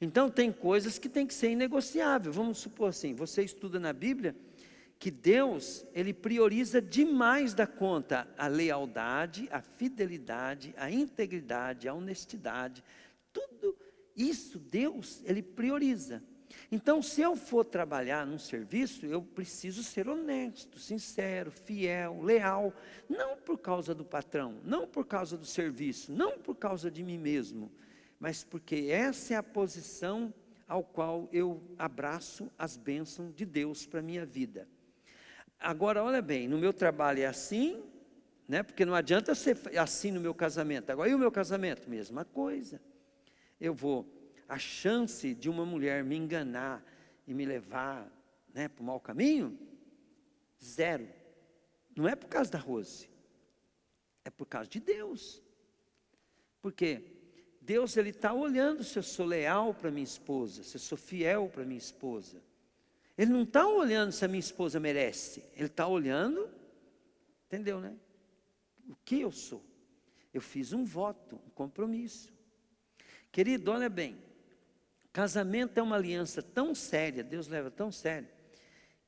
Então, tem coisas que tem que ser inegociável. Vamos supor assim, você estuda na Bíblia que Deus, Ele prioriza demais da conta a lealdade, a fidelidade, a integridade, a honestidade. Tudo isso, Deus, Ele prioriza. Então, se eu for trabalhar num serviço, eu preciso ser honesto, sincero, fiel, leal, não por causa do patrão, não por causa do serviço, não por causa de mim mesmo, mas porque essa é a posição ao qual eu abraço as bênçãos de Deus para a minha vida. Agora, olha bem, no meu trabalho é assim, né? Porque não adianta ser assim no meu casamento. Agora, e o meu casamento? Mesma coisa. A chance de uma mulher me enganar e me levar, né, para o mau caminho, zero. Não é por causa da Rose, é por causa de Deus. Porque Deus, Ele está olhando se eu sou leal para minha esposa, se eu sou fiel para minha esposa. Ele não está olhando se a minha esposa merece, Ele está olhando, entendeu, né? O que eu sou. Eu fiz um voto, um compromisso. Querido, olha bem. Casamento é uma aliança tão séria, Deus leva tão sério,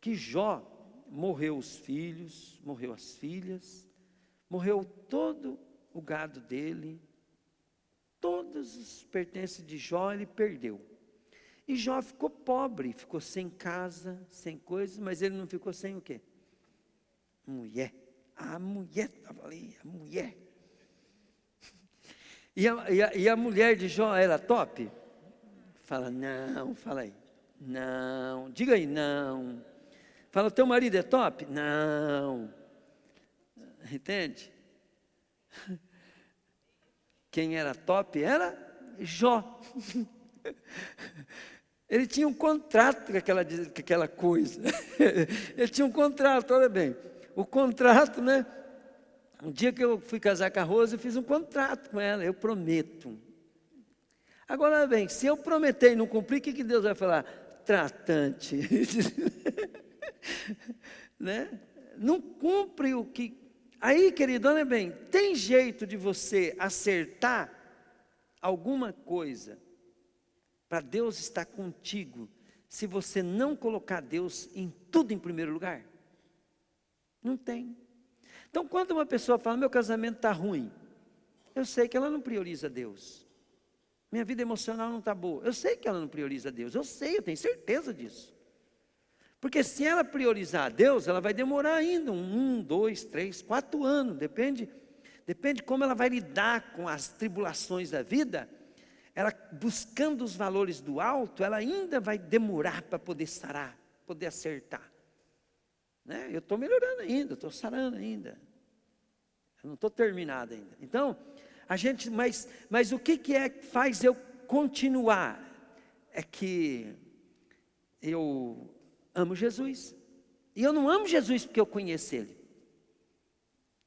que Jó morreu os filhos, morreu as filhas, morreu todo o gado dele, todos os pertences de Jó ele perdeu. E Jó ficou pobre, ficou sem casa, sem coisas, mas ele não ficou sem o quê? Mulher. A mulher estava ali, a mulher. E a mulher de Jó era top? Fala, não, fala aí. Não, diga aí, não. Fala, teu marido é top? Não. Entende? Quem era top era Jó. Ele tinha um contrato com aquela coisa. Ele tinha um contrato, olha bem. O contrato, né? Um dia que eu fui casar com a Rosa, eu fiz um contrato com ela, eu prometo. Agora, olha bem, se eu prometer e não cumprir, o que Deus vai falar? Tratante. né? Não cumpre o que... Aí, querido, olha bem, tem jeito de você acertar alguma coisa para Deus estar contigo, se você não colocar Deus em tudo em primeiro lugar? Não tem. Então, quando uma pessoa fala, meu casamento está ruim, eu sei que ela não prioriza Deus. Minha vida emocional não está boa. Eu sei que ela não prioriza Deus. Eu sei, eu tenho certeza disso. Porque se ela priorizar Deus, ela vai demorar ainda 1, 2, 3, 4 anos. Depende como ela vai lidar com as tribulações da vida. Ela buscando os valores do alto, ela ainda vai demorar para poder sarar, poder acertar. Né? Eu estou melhorando ainda, estou sarando ainda. Eu não estou terminado ainda. Então, mas o que é que faz eu continuar? É que eu amo Jesus. E eu não amo Jesus porque eu conheço Ele.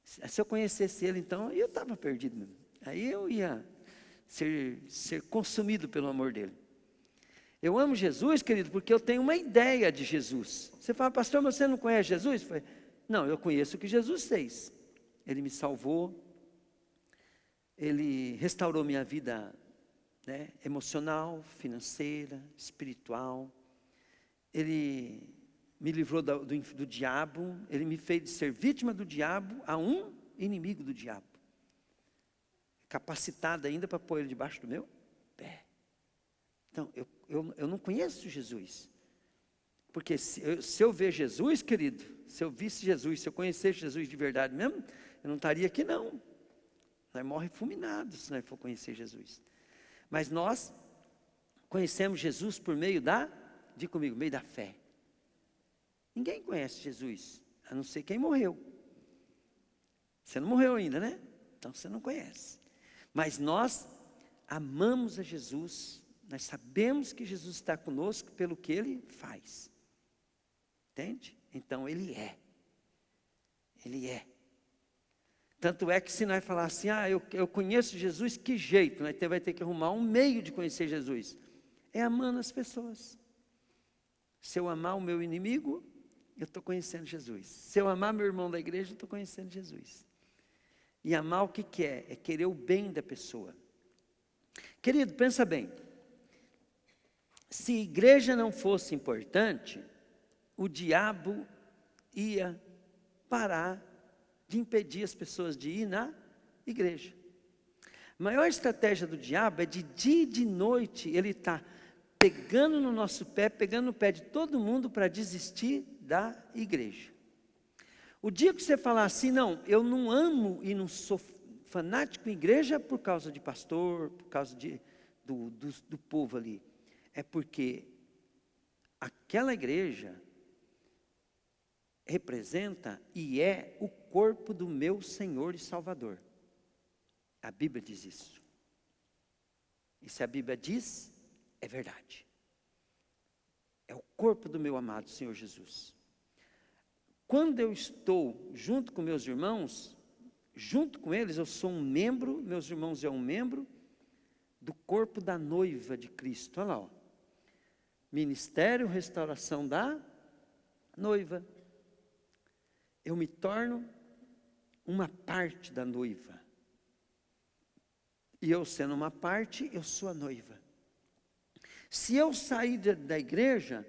Se eu conhecesse Ele, então, eu estava perdido mesmo. Aí eu ia ser consumido pelo amor dEle. Eu amo Jesus, querido, porque eu tenho uma ideia de Jesus. Você fala, pastor, mas você não conhece Jesus? Eu falei, não, eu conheço o que Jesus fez. Ele me salvou. Ele restaurou minha vida, né, emocional, financeira, espiritual. Ele me livrou do diabo. Ele me fez de ser vítima do diabo a um inimigo do diabo. Capacitado ainda para pôr ele debaixo do meu pé. Então, eu não conheço Jesus. Porque se eu ver Jesus, querido, se eu visse Jesus, se eu conhecesse Jesus de verdade mesmo, eu não estaria aqui não. Nós morre fulminado se nós for conhecer Jesus. Mas nós conhecemos Jesus por meio diga comigo, meio da fé. Ninguém conhece Jesus, a não ser quem morreu. Você não morreu ainda, né? Então você não conhece. Mas nós amamos a Jesus, nós sabemos que Jesus está conosco pelo que Ele faz. Entende? Então Ele é. Ele é. Tanto é que se nós falar assim, eu conheço Jesus, que jeito? Nós vai ter que arrumar um meio de conhecer Jesus. É amando as pessoas. Se eu amar o meu inimigo, eu estou conhecendo Jesus. Se eu amar meu irmão da igreja, eu estou conhecendo Jesus. E amar o que é? É querer o bem da pessoa. Querido, pensa bem. Se igreja não fosse importante, o diabo ia parar de impedir as pessoas de ir na igreja. A maior estratégia do diabo é de dia e de noite ele está pegando no nosso pé, pegando no pé de todo mundo para desistir da igreja. O dia que você falar assim, não, eu não amo e não sou fanático em igreja por causa de pastor, por causa do povo ali. É porque aquela igreja representa e é o corpo do meu Senhor e Salvador. A Bíblia diz isso. E se a Bíblia diz, é verdade. É o corpo do meu amado Senhor Jesus. Quando eu estou junto com meus irmãos, junto com eles eu sou um membro, meus irmãos é um membro do corpo da noiva de Cristo. Olha lá, ó. Ministério, restauração da noiva. Eu me torno uma parte da noiva. E eu sendo uma parte, eu sou a noiva. Se eu sair da igreja,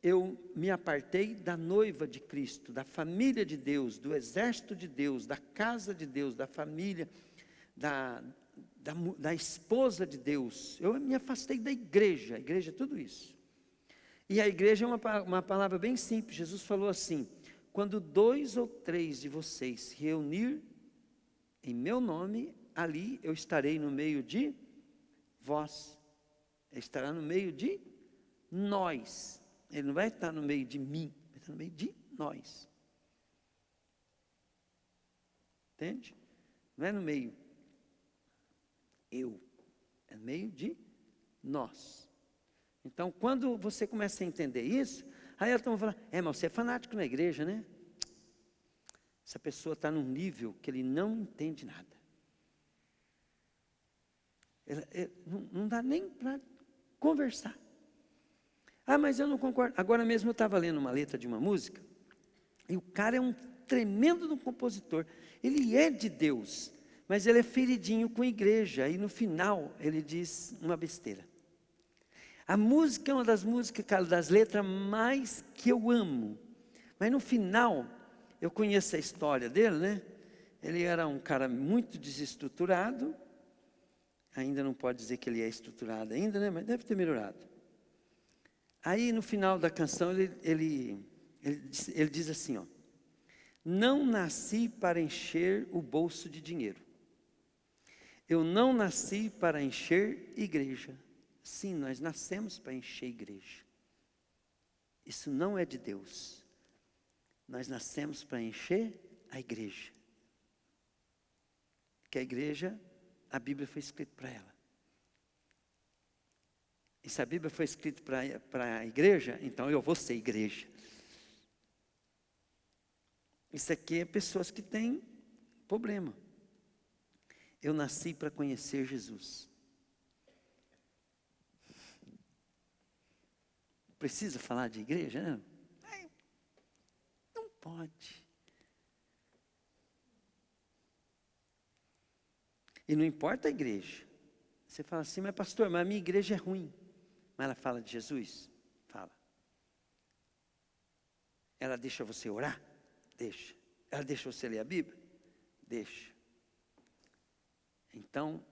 eu me apartei da noiva de Cristo, da família de Deus, do exército de Deus, da casa de Deus, da família, da esposa de Deus. Eu me afastei da igreja. A igreja é tudo isso. E a igreja é uma palavra bem simples. Jesus falou assim, quando 2 ou 3 de vocês se reunir em meu nome, ali eu estarei no meio de vós. Ele estará no meio de nós. Ele não vai estar no meio de mim, vai estar no meio de nós. Entende? Não é no meio eu, é no meio de nós. Então, quando você começa a entender isso, aí elas vão falar, mas você é fanático na igreja, né? Essa pessoa está num nível que ele não entende nada. Não dá nem para conversar. Mas eu não concordo. Agora mesmo eu estava lendo uma letra de uma música, E o cara é um tremendo de um compositor. Ele é de Deus, mas ele é feridinho com a igreja. E no final ele diz uma besteira. A música é uma das músicas, cara, das letras mais que eu amo. Mas no final, eu conheço a história dele, né? Ele era um cara muito desestruturado. Ainda não pode dizer que ele é estruturado ainda, né? Mas deve ter melhorado. Aí no final da canção ele diz assim, ó: não nasci para encher o bolso de dinheiro. Eu não nasci para encher igreja. Sim, nós nascemos para encher igreja. Isso não é de Deus. Nós nascemos para encher a igreja. Que a igreja, a Bíblia foi escrita para ela. E se a Bíblia foi escrita para a igreja, então eu vou ser igreja. Isso aqui é pessoas que têm problema. Eu nasci para conhecer Jesus. Precisa falar de igreja, né? Não pode. E não importa a igreja. Você fala assim, mas pastor, mas a minha igreja é ruim. Mas ela fala de Jesus? Fala. Ela deixa você orar? Deixa. Ela deixa você ler a Bíblia? Deixa. Então,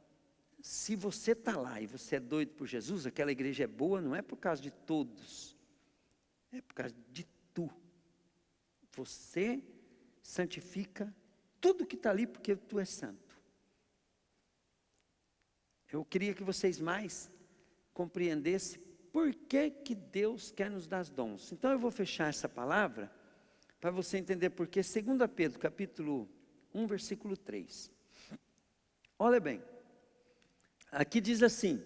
se você está lá e você é doido por Jesus, aquela igreja é boa, não é por causa de todos. É por causa de tu. Você santifica tudo que está ali porque tu é santo. Eu queria que vocês mais compreendessem por que Deus quer nos dar dons. Então eu vou fechar essa palavra para você entender por quê. 2 Pedro, capítulo 1, versículo 3. Olha bem, aqui diz assim: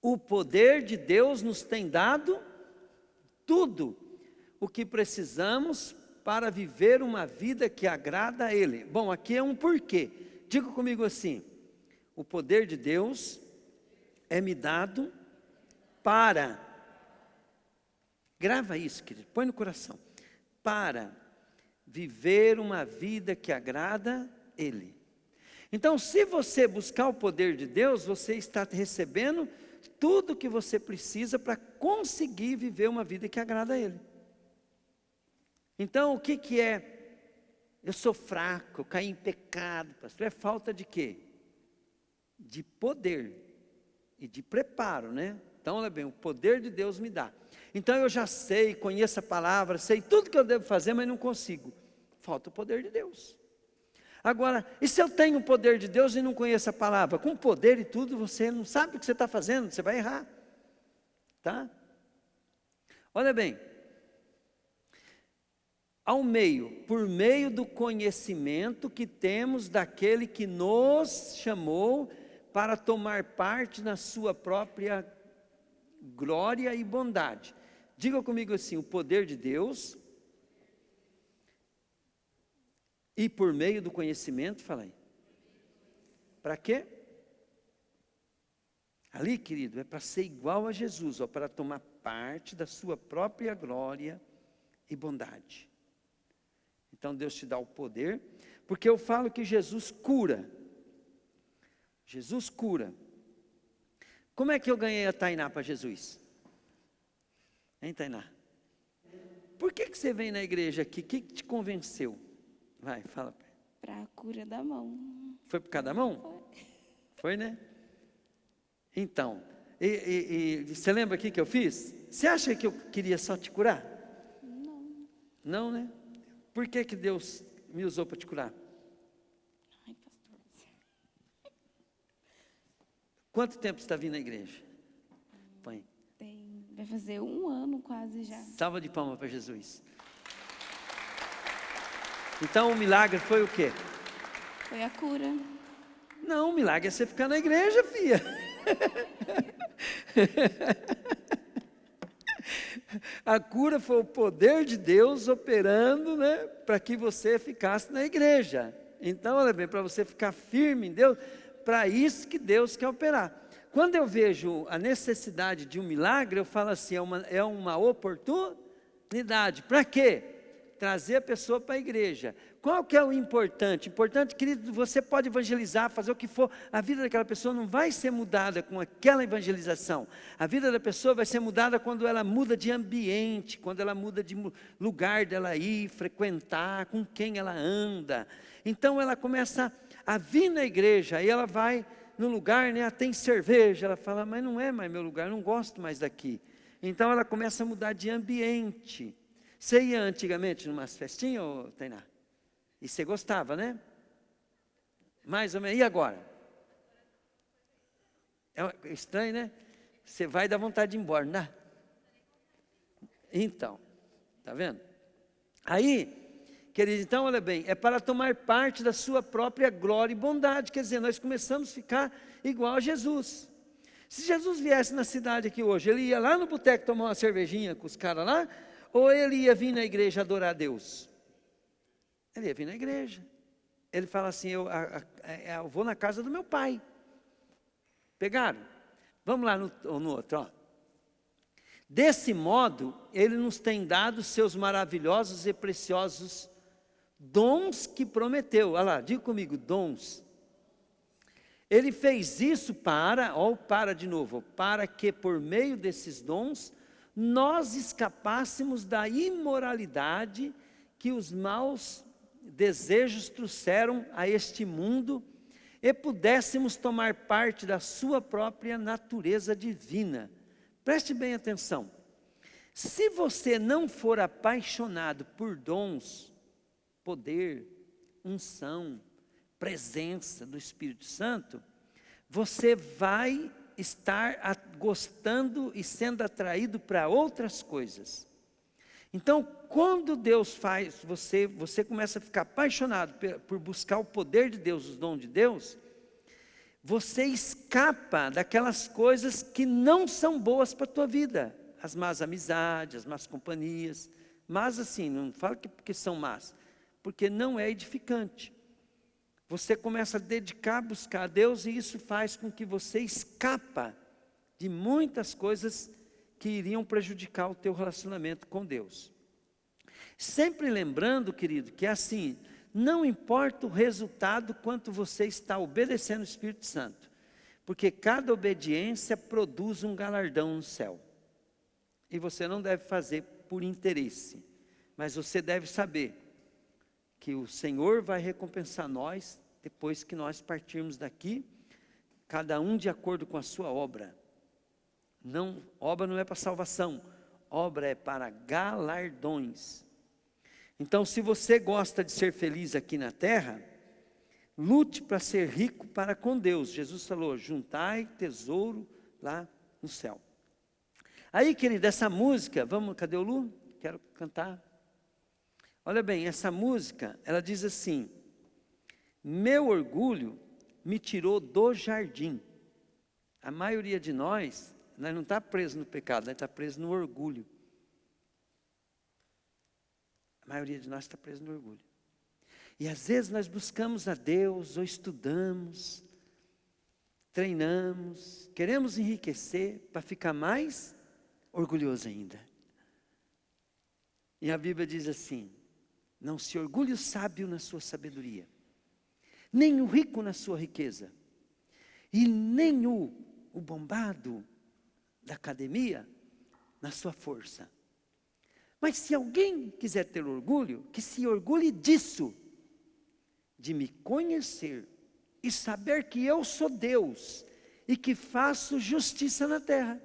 o poder de Deus nos tem dado tudo o que precisamos para viver uma vida que agrada a Ele. Bom, aqui é um porquê. Diga comigo assim: o poder de Deus é me dado para, grava isso, querido, põe no coração, para viver uma vida que agrada Ele. Então, se você buscar o poder de Deus, você está recebendo tudo que você precisa para conseguir viver uma vida que agrada a Ele. Então, o que é? Eu sou fraco, eu caí em pecado, pastor. É falta de quê? De poder e de preparo, né? Então, olha bem, o poder de Deus me dá. Então, eu já sei, conheço a palavra, sei tudo que eu devo fazer, mas não consigo. Falta o poder de Deus. Agora, e se eu tenho o poder de Deus e não conheço a palavra? Com poder e tudo, você não sabe o que você está fazendo, você vai errar. Tá? Olha bem. Por meio do conhecimento que temos daquele que nos chamou para tomar parte na sua própria glória e bondade. Diga comigo assim: o poder de Deus, e por meio do conhecimento, fala aí. Para quê? Ali, querido, é para ser igual a Jesus, ó, para tomar parte da sua própria glória e bondade. Então Deus te dá o poder, porque eu falo que Jesus cura. Jesus cura. Como é que eu ganhei a Tainá para Jesus? Hein, Tainá? Por que você vem na igreja aqui? O que te convenceu? Vai, fala. Para a cura da mão. Foi por causa da mão? Foi, né? Então, você lembra aqui que eu fiz? Você acha que eu queria só te curar? Não. Não, né? Por que Deus me usou para te curar? Ai, pastor. Quanto tempo você está vindo à igreja? Põe. Vai fazer 1 ano quase já. Salva de palmas para Jesus. Então o milagre foi o quê? Foi a cura. Não, o milagre é você ficar na igreja, filha. A cura foi o poder de Deus operando, né, para que você ficasse na igreja. Então, olha bem, para você ficar firme em Deus, para isso que Deus quer operar. Quando eu vejo a necessidade de um milagre, eu falo assim, é uma oportunidade. Para quê? trazer a pessoa para a igreja. Qual que é o importante? Importante, querido, você pode evangelizar, fazer o que for, a vida daquela pessoa não vai ser mudada com aquela evangelização. A vida da pessoa vai ser mudada quando ela muda de ambiente, quando ela muda de lugar dela ir, frequentar, com quem ela anda. Então ela começa a vir na igreja, aí ela vai no lugar, né, tem cerveja, ela fala, mas não é mais meu lugar, eu não gosto mais daqui. Então ela começa a mudar de ambiente. Você ia antigamente numas festinhas, ô, Tainá? E você gostava, né? Mais ou menos. E agora? É estranho, né? Você vai dar vontade de ir embora, não dá? Então, tá vendo? Aí, querido, então olha bem, é para tomar parte da sua própria glória e bondade. Quer dizer, nós começamos a ficar igual a Jesus. Se Jesus viesse na cidade aqui hoje, ele ia lá no boteco tomar uma cervejinha com os caras lá, ou ele ia vir na igreja adorar a Deus? Ele ia vir na igreja. Ele fala assim, eu vou na casa do meu pai. Pegaram? Vamos lá no outro, ó. Desse modo, ele nos tem dado seus maravilhosos e preciosos dons que prometeu. Olha lá, diga comigo, dons. Ele fez isso para que por meio desses dons, nós escapássemos da imoralidade que os maus desejos trouxeram a este mundo e pudéssemos tomar parte da sua própria natureza divina. Preste bem atenção. Se você não for apaixonado por dons, poder, unção, presença do Espírito Santo, você vai estar gostando e sendo atraído para outras coisas. Então, quando Deus faz, você começa a ficar apaixonado por buscar o poder de Deus, os dons de Deus, você escapa daquelas coisas que não são boas para a tua vida. As más amizades, as más companhias. Mas assim, não fala que são más, porque não é edificante. Você começa a dedicar, a buscar a Deus, e isso faz com que você escapa de muitas coisas que iriam prejudicar o teu relacionamento com Deus. Sempre lembrando, querido, que assim, não importa o resultado quanto você está obedecendo o Espírito Santo, porque cada obediência produz um galardão no céu. E você não deve fazer por interesse, mas você deve saber que o Senhor vai recompensar nós, depois que nós partirmos daqui, cada um de acordo com a sua obra. Obra não é para salvação, obra é para galardões. Então, se você gosta de ser feliz aqui na terra, lute para ser rico para com Deus. Jesus falou, juntai tesouro lá no céu. Aí, querido, essa música, cadê o Lu? Quero cantar. Olha bem, essa música, ela diz assim, meu orgulho me tirou do jardim. A maioria de nós não está preso no pecado, nós está preso no orgulho. A maioria de nós está preso no orgulho. E às vezes nós buscamos a Deus, ou estudamos, treinamos, queremos enriquecer para ficar mais orgulhoso ainda. E a Bíblia diz assim, não se orgulhe o sábio na sua sabedoria, nem o rico na sua riqueza, e nem o bombado da academia na sua força. Mas se alguém quiser ter orgulho, que se orgulhe disso, de me conhecer e saber que eu sou Deus e que faço justiça na terra.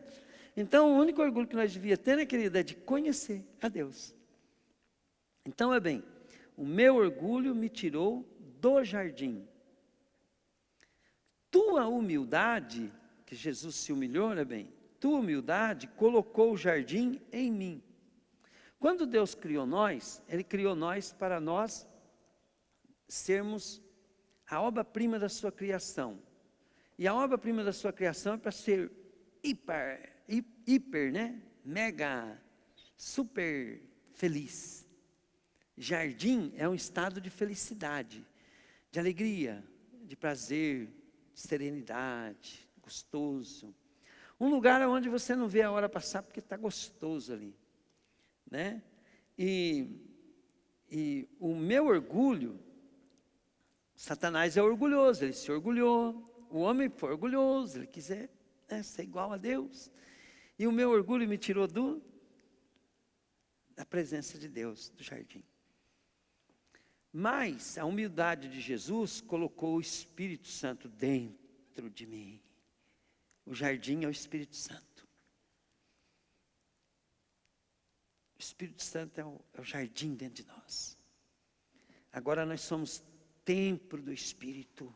Então o único orgulho que nós devíamos ter, né, querida, é de conhecer a Deus. Então é bem, o meu orgulho me tirou do jardim. Tua humildade, que Jesus se humilhou, olha bem, tua humildade colocou o jardim em mim. Quando Deus criou nós, Ele criou nós para nós sermos a obra-prima da sua criação. E a obra-prima da sua criação é para ser hiper, né? Mega, super feliz. Jardim é um estado de felicidade, de alegria, de prazer, de serenidade, gostoso. Um lugar onde você não vê a hora passar porque está gostoso ali, né? E E o meu orgulho, Satanás é orgulhoso, ele se orgulhou. O homem foi orgulhoso, ele quiser ser igual a Deus. E o meu orgulho me tirou da presença de Deus, do jardim. Mas a humildade de Jesus colocou o Espírito Santo dentro de mim. O jardim é o Espírito Santo. O Espírito Santo é o jardim dentro de nós. Agora nós somos templo do Espírito.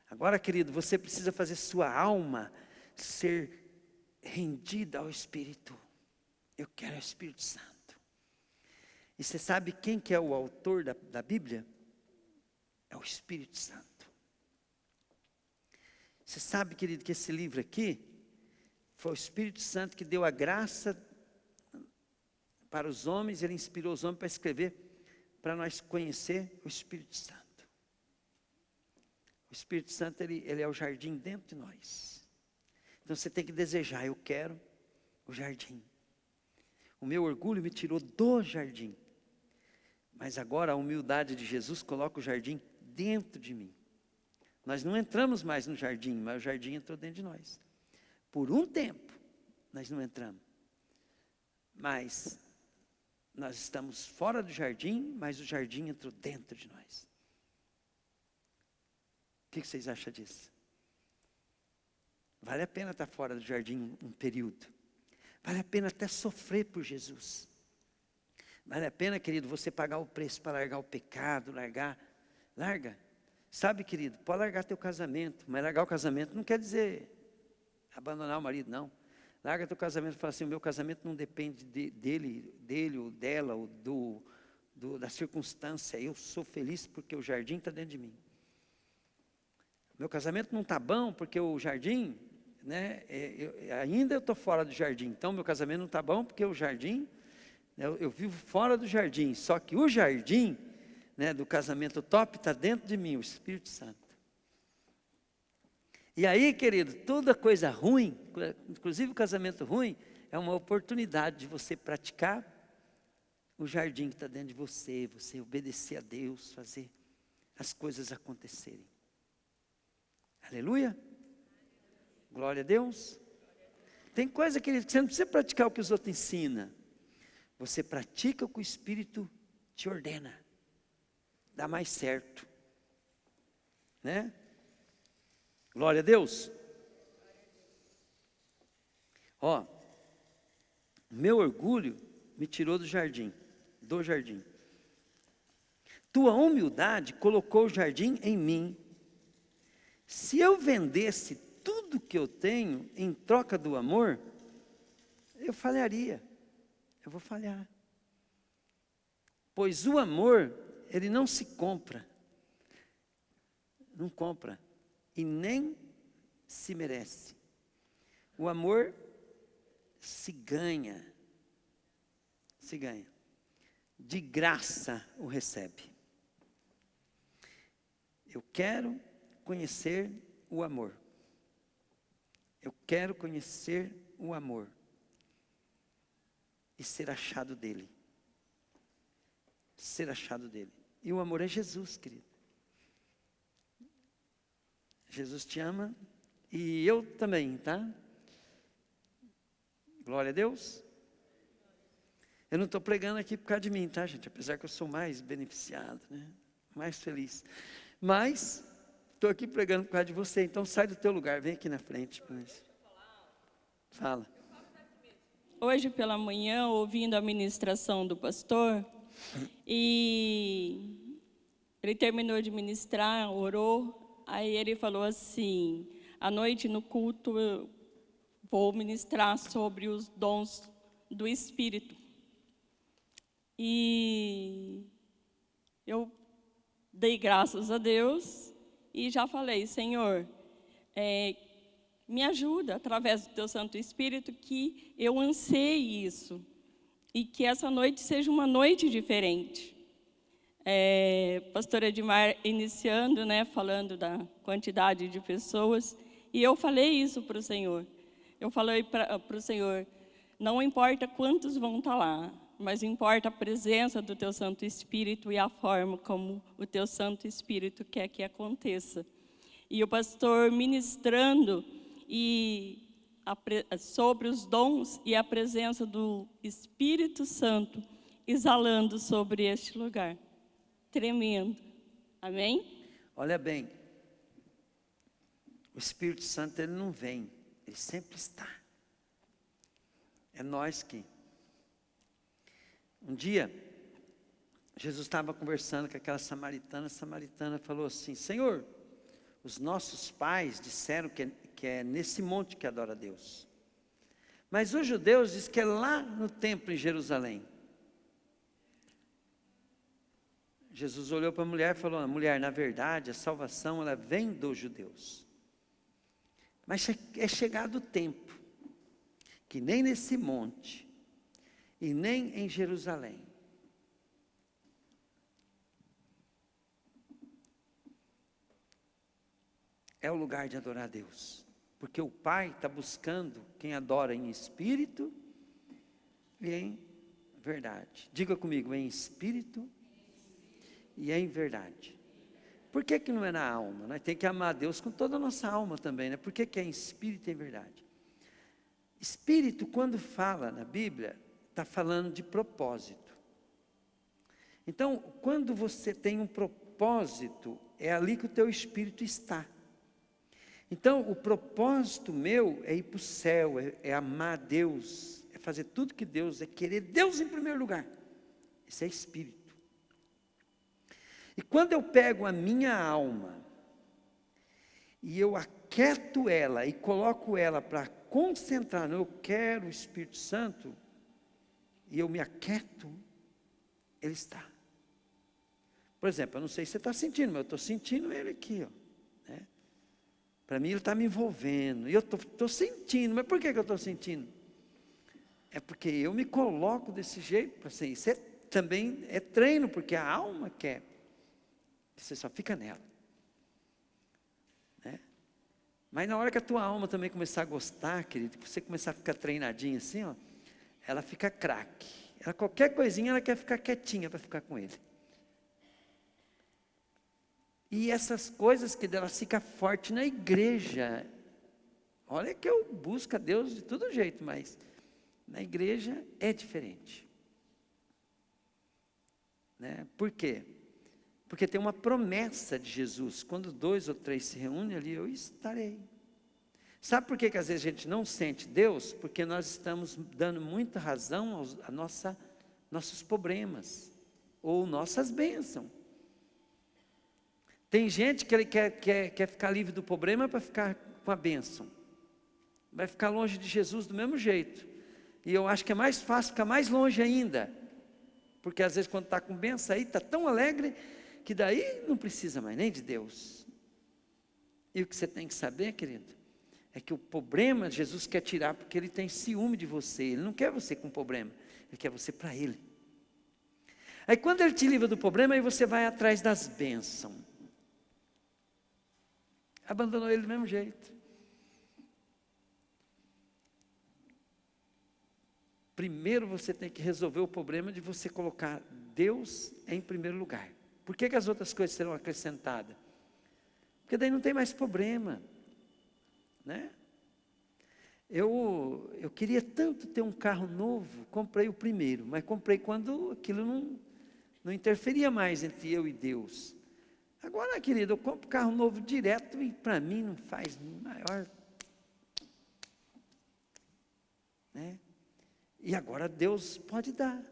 Agora, querido, você precisa fazer sua alma ser rendida ao Espírito. Eu quero o Espírito Santo. E você sabe quem que é o autor da Bíblia? É o Espírito Santo. Você sabe, querido, que esse livro aqui foi o Espírito Santo que deu a graça para os homens, ele inspirou os homens para escrever, para nós conhecer o Espírito Santo. O Espírito Santo, ele é o jardim dentro de nós. Então você tem que desejar, eu quero o jardim. O meu orgulho me tirou do jardim. Mas agora a humildade de Jesus coloca o jardim dentro de mim. Nós não entramos mais no jardim, mas o jardim entrou dentro de nós. Por um tempo, nós não entramos. Mas nós estamos fora do jardim, mas o jardim entrou dentro de nós. O que vocês acham disso? Vale a pena estar fora do jardim um período. Vale a pena até sofrer por Jesus. Vale a pena, querido, você pagar o preço para largar o pecado, larga. Sabe, querido, pode largar teu casamento, mas largar o casamento não quer dizer abandonar o marido, não. Larga teu casamento e fala assim, o meu casamento não depende dele ou dela, ou da circunstância. Eu sou feliz porque o jardim está dentro de mim. Meu casamento não está bom porque o jardim, né, ainda eu estou fora do jardim. Então, meu casamento não está bom porque o jardim, eu vivo fora do jardim. Só que o jardim, né, do casamento top está dentro de mim, o Espírito Santo. E aí, querido, toda coisa ruim, inclusive o casamento ruim, é uma oportunidade de você praticar o jardim que está dentro de você obedecer a Deus, fazer as coisas acontecerem. Aleluia? Glória a Deus. Tem coisa, querido, que você não precisa praticar o que os outros ensinam. Você pratica o que o Espírito te ordena. Dá mais certo. Né? Glória a Deus. Ó, meu orgulho me tirou do jardim. Tua humildade colocou o jardim em mim. Se eu vendesse tudo que eu tenho em troca do amor, eu falharia. Eu vou falhar. Pois o amor, ele não se compra. Não compra. E nem se merece. O amor se ganha. Se ganha. De graça o recebe. Eu quero conhecer o amor. Eu quero conhecer o amor. E ser achado dele. Ser achado dele. E o amor é Jesus, querido. Jesus te ama. E eu também, tá? Glória a Deus. Eu não estou pregando aqui por causa de mim, tá, gente? Apesar que eu sou mais beneficiado, né? Mais feliz. Mas estou aqui pregando por causa de você. Então sai do teu lugar, vem aqui na frente. Fala. Hoje pela manhã, ouvindo a ministração do pastor, e ele terminou de ministrar, orou, aí ele falou assim, à noite no culto eu vou ministrar sobre os dons do Espírito. E eu dei graças a Deus e já falei, Senhor, me ajuda, através do Teu Santo Espírito, que eu anseie isso. E que essa noite seja uma noite diferente. Pastor Edmar iniciando, né, falando da quantidade de pessoas. E eu falei isso para o Senhor. Eu falei para o Senhor, não importa quantos vão estar lá. mas importa a presença do teu Santo Espírito e a forma como o teu Santo Espírito quer que aconteça. E o pastor ministrando sobre os dons e a presença do Espírito Santo exalando sobre este lugar. Tremendo. Amém? Olha bem, o Espírito Santo ele não vem, ele sempre está. É nós que... Um dia, Jesus estava conversando com aquela samaritana, a samaritana falou assim: Senhor, os nossos pais disseram que é nesse monte que adora a Deus. Mas os judeus dizem que é lá no templo em Jerusalém. Jesus olhou para a mulher e falou: mulher, na verdade, a salvação ela vem dos judeus. Mas é chegado o tempo que nem nesse monte e nem em Jerusalém é o lugar de adorar a Deus. Porque o Pai está buscando quem adora em espírito e em verdade. Diga comigo, em espírito e em verdade. Por que que não é na alma? Nós temos que amar a Deus com toda a nossa alma também, né? Por que que é em espírito e em verdade? Espírito, quando fala na Bíblia, está falando de propósito. Então, quando você tem um propósito, é ali que o teu espírito está. Então, o propósito meu é ir para o céu, é amar Deus, é fazer tudo que Deus, é querer Deus em primeiro lugar. Isso é espírito. E quando eu pego a minha alma, e eu aquieto ela, e coloco ela para concentrar, eu quero o Espírito Santo, e eu me aquieto, ele está. Por exemplo, eu não sei se você está sentindo, mas eu estou sentindo ele aqui, ó, né? Para mim ele está me envolvendo, e eu estou sentindo, mas por que eu estou sentindo? É porque eu me coloco desse jeito, assim, isso também é treino, porque a alma quer, você só fica nela, né? Mas na hora que a tua alma também começar a gostar, querido, que você começar a ficar treinadinho assim, ó, ela fica craque, ela qualquer coisinha ela quer ficar quietinha para ficar com ele. E essas coisas que dela fica forte na igreja. Olha que eu busco a Deus de todo jeito, mas na igreja é diferente, né? Por quê? Porque tem uma promessa de Jesus: quando 2 ou 3 se reúnem ali, eu estarei. Sabe por que às vezes a gente não sente Deus? Porque nós estamos dando muita razão a nossos problemas, ou nossas bênçãos. Tem gente que ele quer ficar livre do problema para ficar com a bênção. Vai ficar longe de Jesus do mesmo jeito. E eu acho que é mais fácil ficar mais longe ainda. Porque às vezes quando está com bênção aí, está tão alegre, que daí não precisa mais nem de Deus. E o que você tem que saber, querido, é que o problema Jesus quer tirar, porque Ele tem ciúme de você. Ele não quer você com problema, Ele quer você para Ele. Aí quando Ele te livra do problema, aí você vai atrás das bênçãos. Abandonou Ele do mesmo jeito. Primeiro você tem que resolver o problema de você colocar Deus em primeiro lugar. Por que as outras coisas serão acrescentadas? Porque daí não tem mais problema, né? Eu queria tanto ter um carro novo, comprei o primeiro, mas comprei quando aquilo não interferia mais entre eu e Deus. Agora, querido, eu compro carro novo direto e para mim não faz maior, né? E agora Deus pode dar.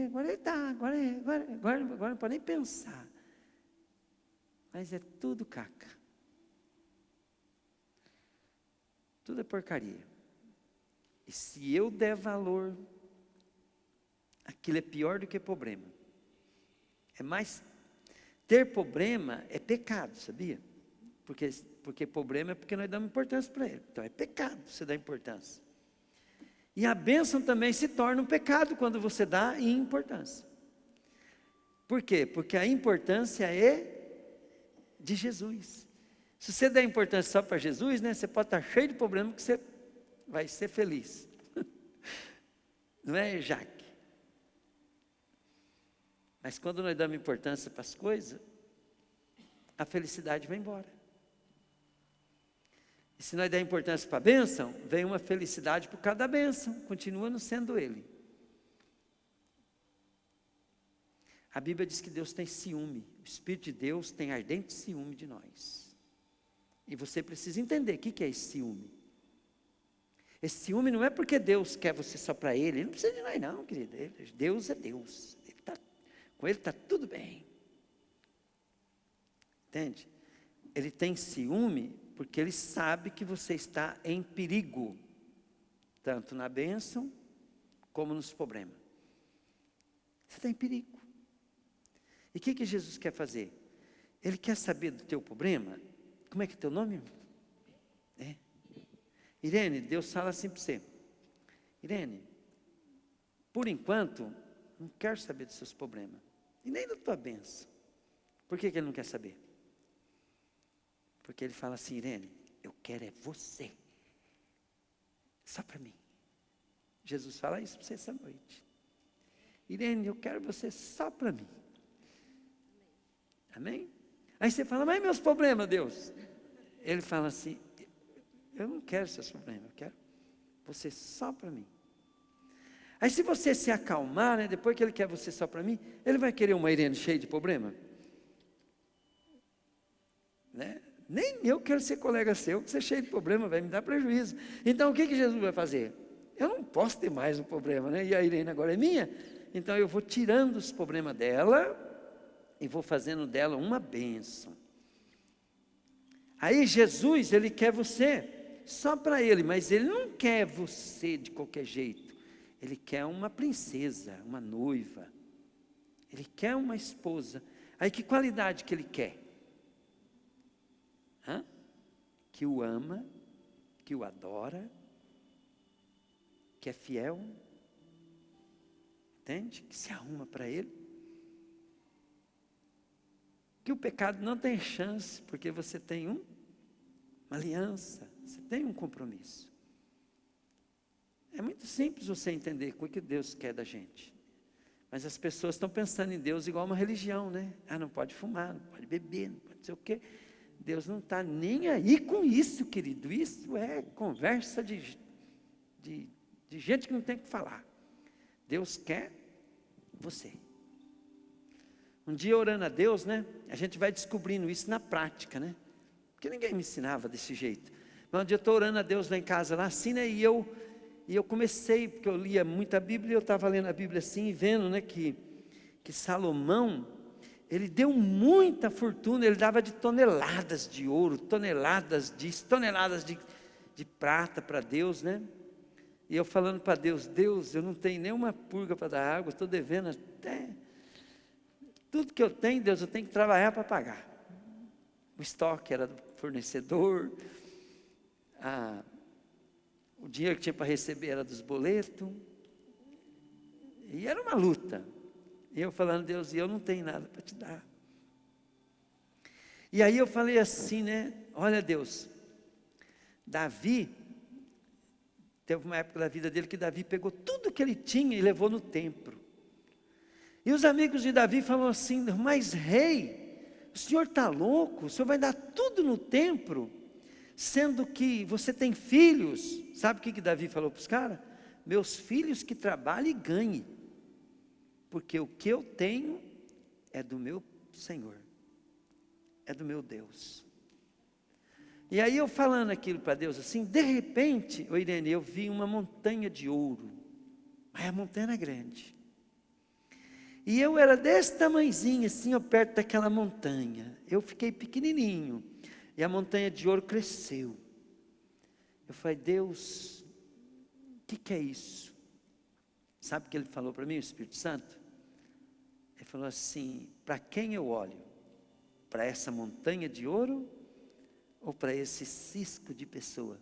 Agora Ele dá, agora não pode nem pensar. Mas é tudo caca. Tudo é porcaria. E se eu der valor, aquilo é pior do que problema. É mais, ter problema é pecado, sabia? Porque problema é porque nós damos importância para ele. Então é pecado você dar importância. E a bênção também se torna um pecado quando você dá importância. Por quê? Porque a importância é de Jesus. Se você der importância só para Jesus, né, você pode estar cheio de problema que você vai ser feliz. Não é, Jaque? Mas quando nós damos importância para as coisas, a felicidade vai embora. E se nós der importância para a bênção, vem uma felicidade por causa da bênção, continua não sendo ele. A Bíblia diz que Deus tem ciúme, o Espírito de Deus tem ardente ciúme de nós. E você precisa entender o que é esse ciúme. Esse ciúme não é porque Deus quer você só para Ele não precisa de nós não, querido. Deus é Deus, com Ele está tudo bem. Entende? Ele tem ciúme porque Ele sabe que você está em perigo, tanto na bênção como nos problemas. Você está em perigo. E o que Jesus quer fazer? Ele quer saber do teu problema. Como é que é teu nome? Irene, Deus fala assim para você. Irene, por enquanto, não quero saber dos seus problemas. E nem da tua bênção. Por que Ele não quer saber? Porque Ele fala assim, Irene, eu quero é você. Só para mim. Jesus fala isso para você essa noite. Irene, eu quero você só para mim. Amém? Aí você fala, mas meus problemas, Deus? Ele fala assim, eu não quero seus problemas, eu quero você só para mim. Aí se você se acalmar, né, depois que Ele quer você só para mim, Ele vai querer uma Irene cheia de problema? Né? Nem eu quero ser colega seu, que você é cheio de problema, vai me dar prejuízo. Então o que Jesus vai fazer? Eu não posso ter mais um problema, né? E a Irene agora é minha, então eu vou tirando os problemas dela e vou fazendo dela uma bênção. Aí Jesus, Ele quer você só para Ele, mas Ele não quer você de qualquer jeito. Ele quer uma princesa, uma noiva. Ele quer uma esposa. Aí que qualidade que Ele quer? Que o ama, que o adora, que é fiel, entende? Que se arruma para Ele. Que o pecado não tem chance, porque você tem uma aliança, você tem um compromisso. É muito simples você entender o que Deus quer da gente. Mas as pessoas estão pensando em Deus igual uma religião, né? Não pode fumar, não pode beber, não pode ser o quê. Deus não está nem aí com isso, querido. Isso é conversa de gente que não tem o que falar. Deus quer você. Um dia orando a Deus, né? A gente vai descobrindo isso na prática, né? Porque ninguém me ensinava desse jeito. Mas um dia eu estou orando a Deus lá em casa, lá assim, né? E eu comecei, porque eu lia muita Bíblia, e eu estava lendo a Bíblia assim, e vendo, né? Que Salomão, ele deu muita fortuna, ele dava de toneladas de ouro, toneladas de prata para Deus, né? E eu falando para Deus, Deus, eu não tenho nenhuma purga para dar água, estou devendo até... Tudo que eu tenho, Deus, eu tenho que trabalhar para pagar. O estoque era do fornecedor, o dinheiro que tinha para receber era dos boletos, e era uma luta. E eu falando, Deus, eu não tenho nada para te dar. E aí eu falei assim, né? Olha, Deus, Davi, teve uma época da vida dele que Davi pegou tudo que ele tinha e levou no templo. E os amigos de Davi falaram assim, mas rei, o senhor está louco? O senhor vai dar tudo no templo, sendo que você tem filhos. Sabe o que Davi falou para os caras? Meus filhos que trabalhem e ganhem, porque o que eu tenho é do meu Senhor, é do meu Deus. E aí eu falando aquilo para Deus assim, de repente, Irene, eu vi uma montanha de ouro, mas a montanha era grande. E eu era desse tamanhozinho, assim, perto daquela montanha. Eu fiquei pequenininho. E a montanha de ouro cresceu. Eu falei, Deus, o que é isso? Sabe o que Ele falou para mim, o Espírito Santo? Ele falou assim, para quem eu olho? Para essa montanha de ouro? Ou para esse cisco de pessoa?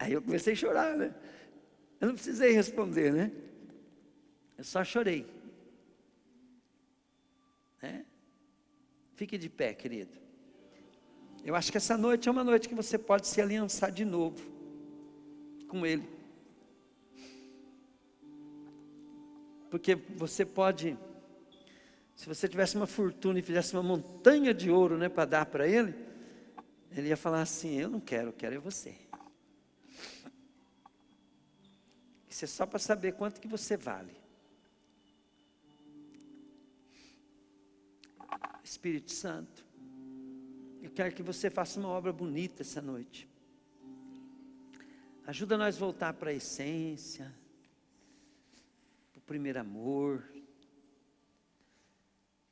Aí eu comecei a chorar, né? Eu não precisei responder, né? Eu só chorei. Né? Fique de pé, querido. Eu acho que essa noite é uma noite que você pode se aliançar de novo com Ele. Porque você pode, se você tivesse uma fortuna e fizesse uma montanha de ouro, né, para dar para ele ia falar assim: eu não quero, eu quero é você. Isso é só para saber quanto que você vale. Espírito Santo, eu quero que você faça uma obra bonita essa noite. Ajuda nós a voltar para a essência, para o primeiro amor.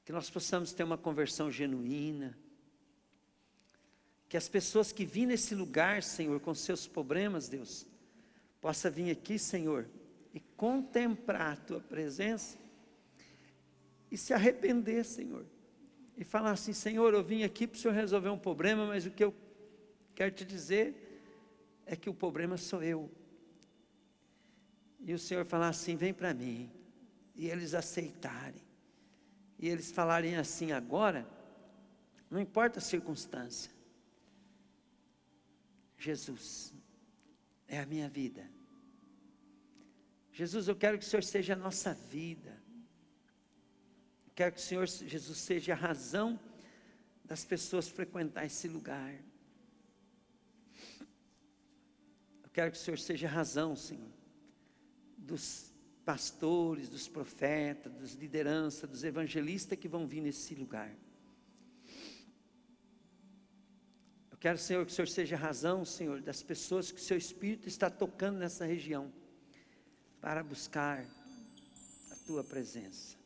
Que nós possamos ter uma conversão genuína. Que as pessoas que vêm nesse lugar, Senhor, com seus problemas, Deus, possa vir aqui, Senhor, e contemplar a Tua presença e se arrepender, Senhor. E falar assim: Senhor, eu vim aqui para o Senhor resolver um problema, mas o que eu quero te dizer é que o problema sou eu. E o Senhor falar assim: vem para mim. E eles aceitarem. E eles falarem assim agora, não importa a circunstância. Jesus é a minha vida. Jesus, eu quero que o Senhor seja a nossa vida. Eu quero que o Senhor Jesus seja a razão das pessoas frequentar esse lugar. Eu quero que o Senhor seja a razão, Senhor, dos pastores, dos profetas, dos lideranças, dos evangelistas que vão vir nesse lugar. Eu quero, Senhor, que o Senhor seja a razão, Senhor, das pessoas que o Seu Espírito está tocando nessa região, para buscar a Tua presença.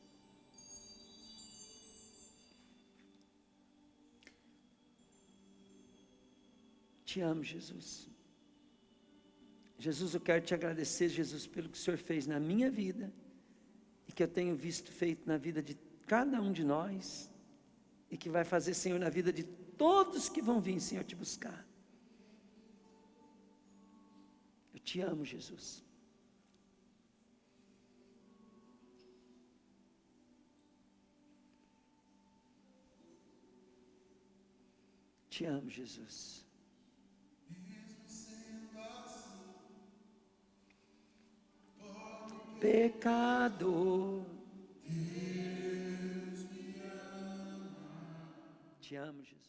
Te amo, Jesus. Jesus, eu quero te agradecer, Jesus, pelo que o Senhor fez na minha vida e que eu tenho visto feito na vida de cada um de nós e que vai fazer, Senhor, na vida de todos que vão vir, Senhor, te buscar. Eu te amo, Jesus. Te amo, Jesus. Pecador, te amo, Jesus.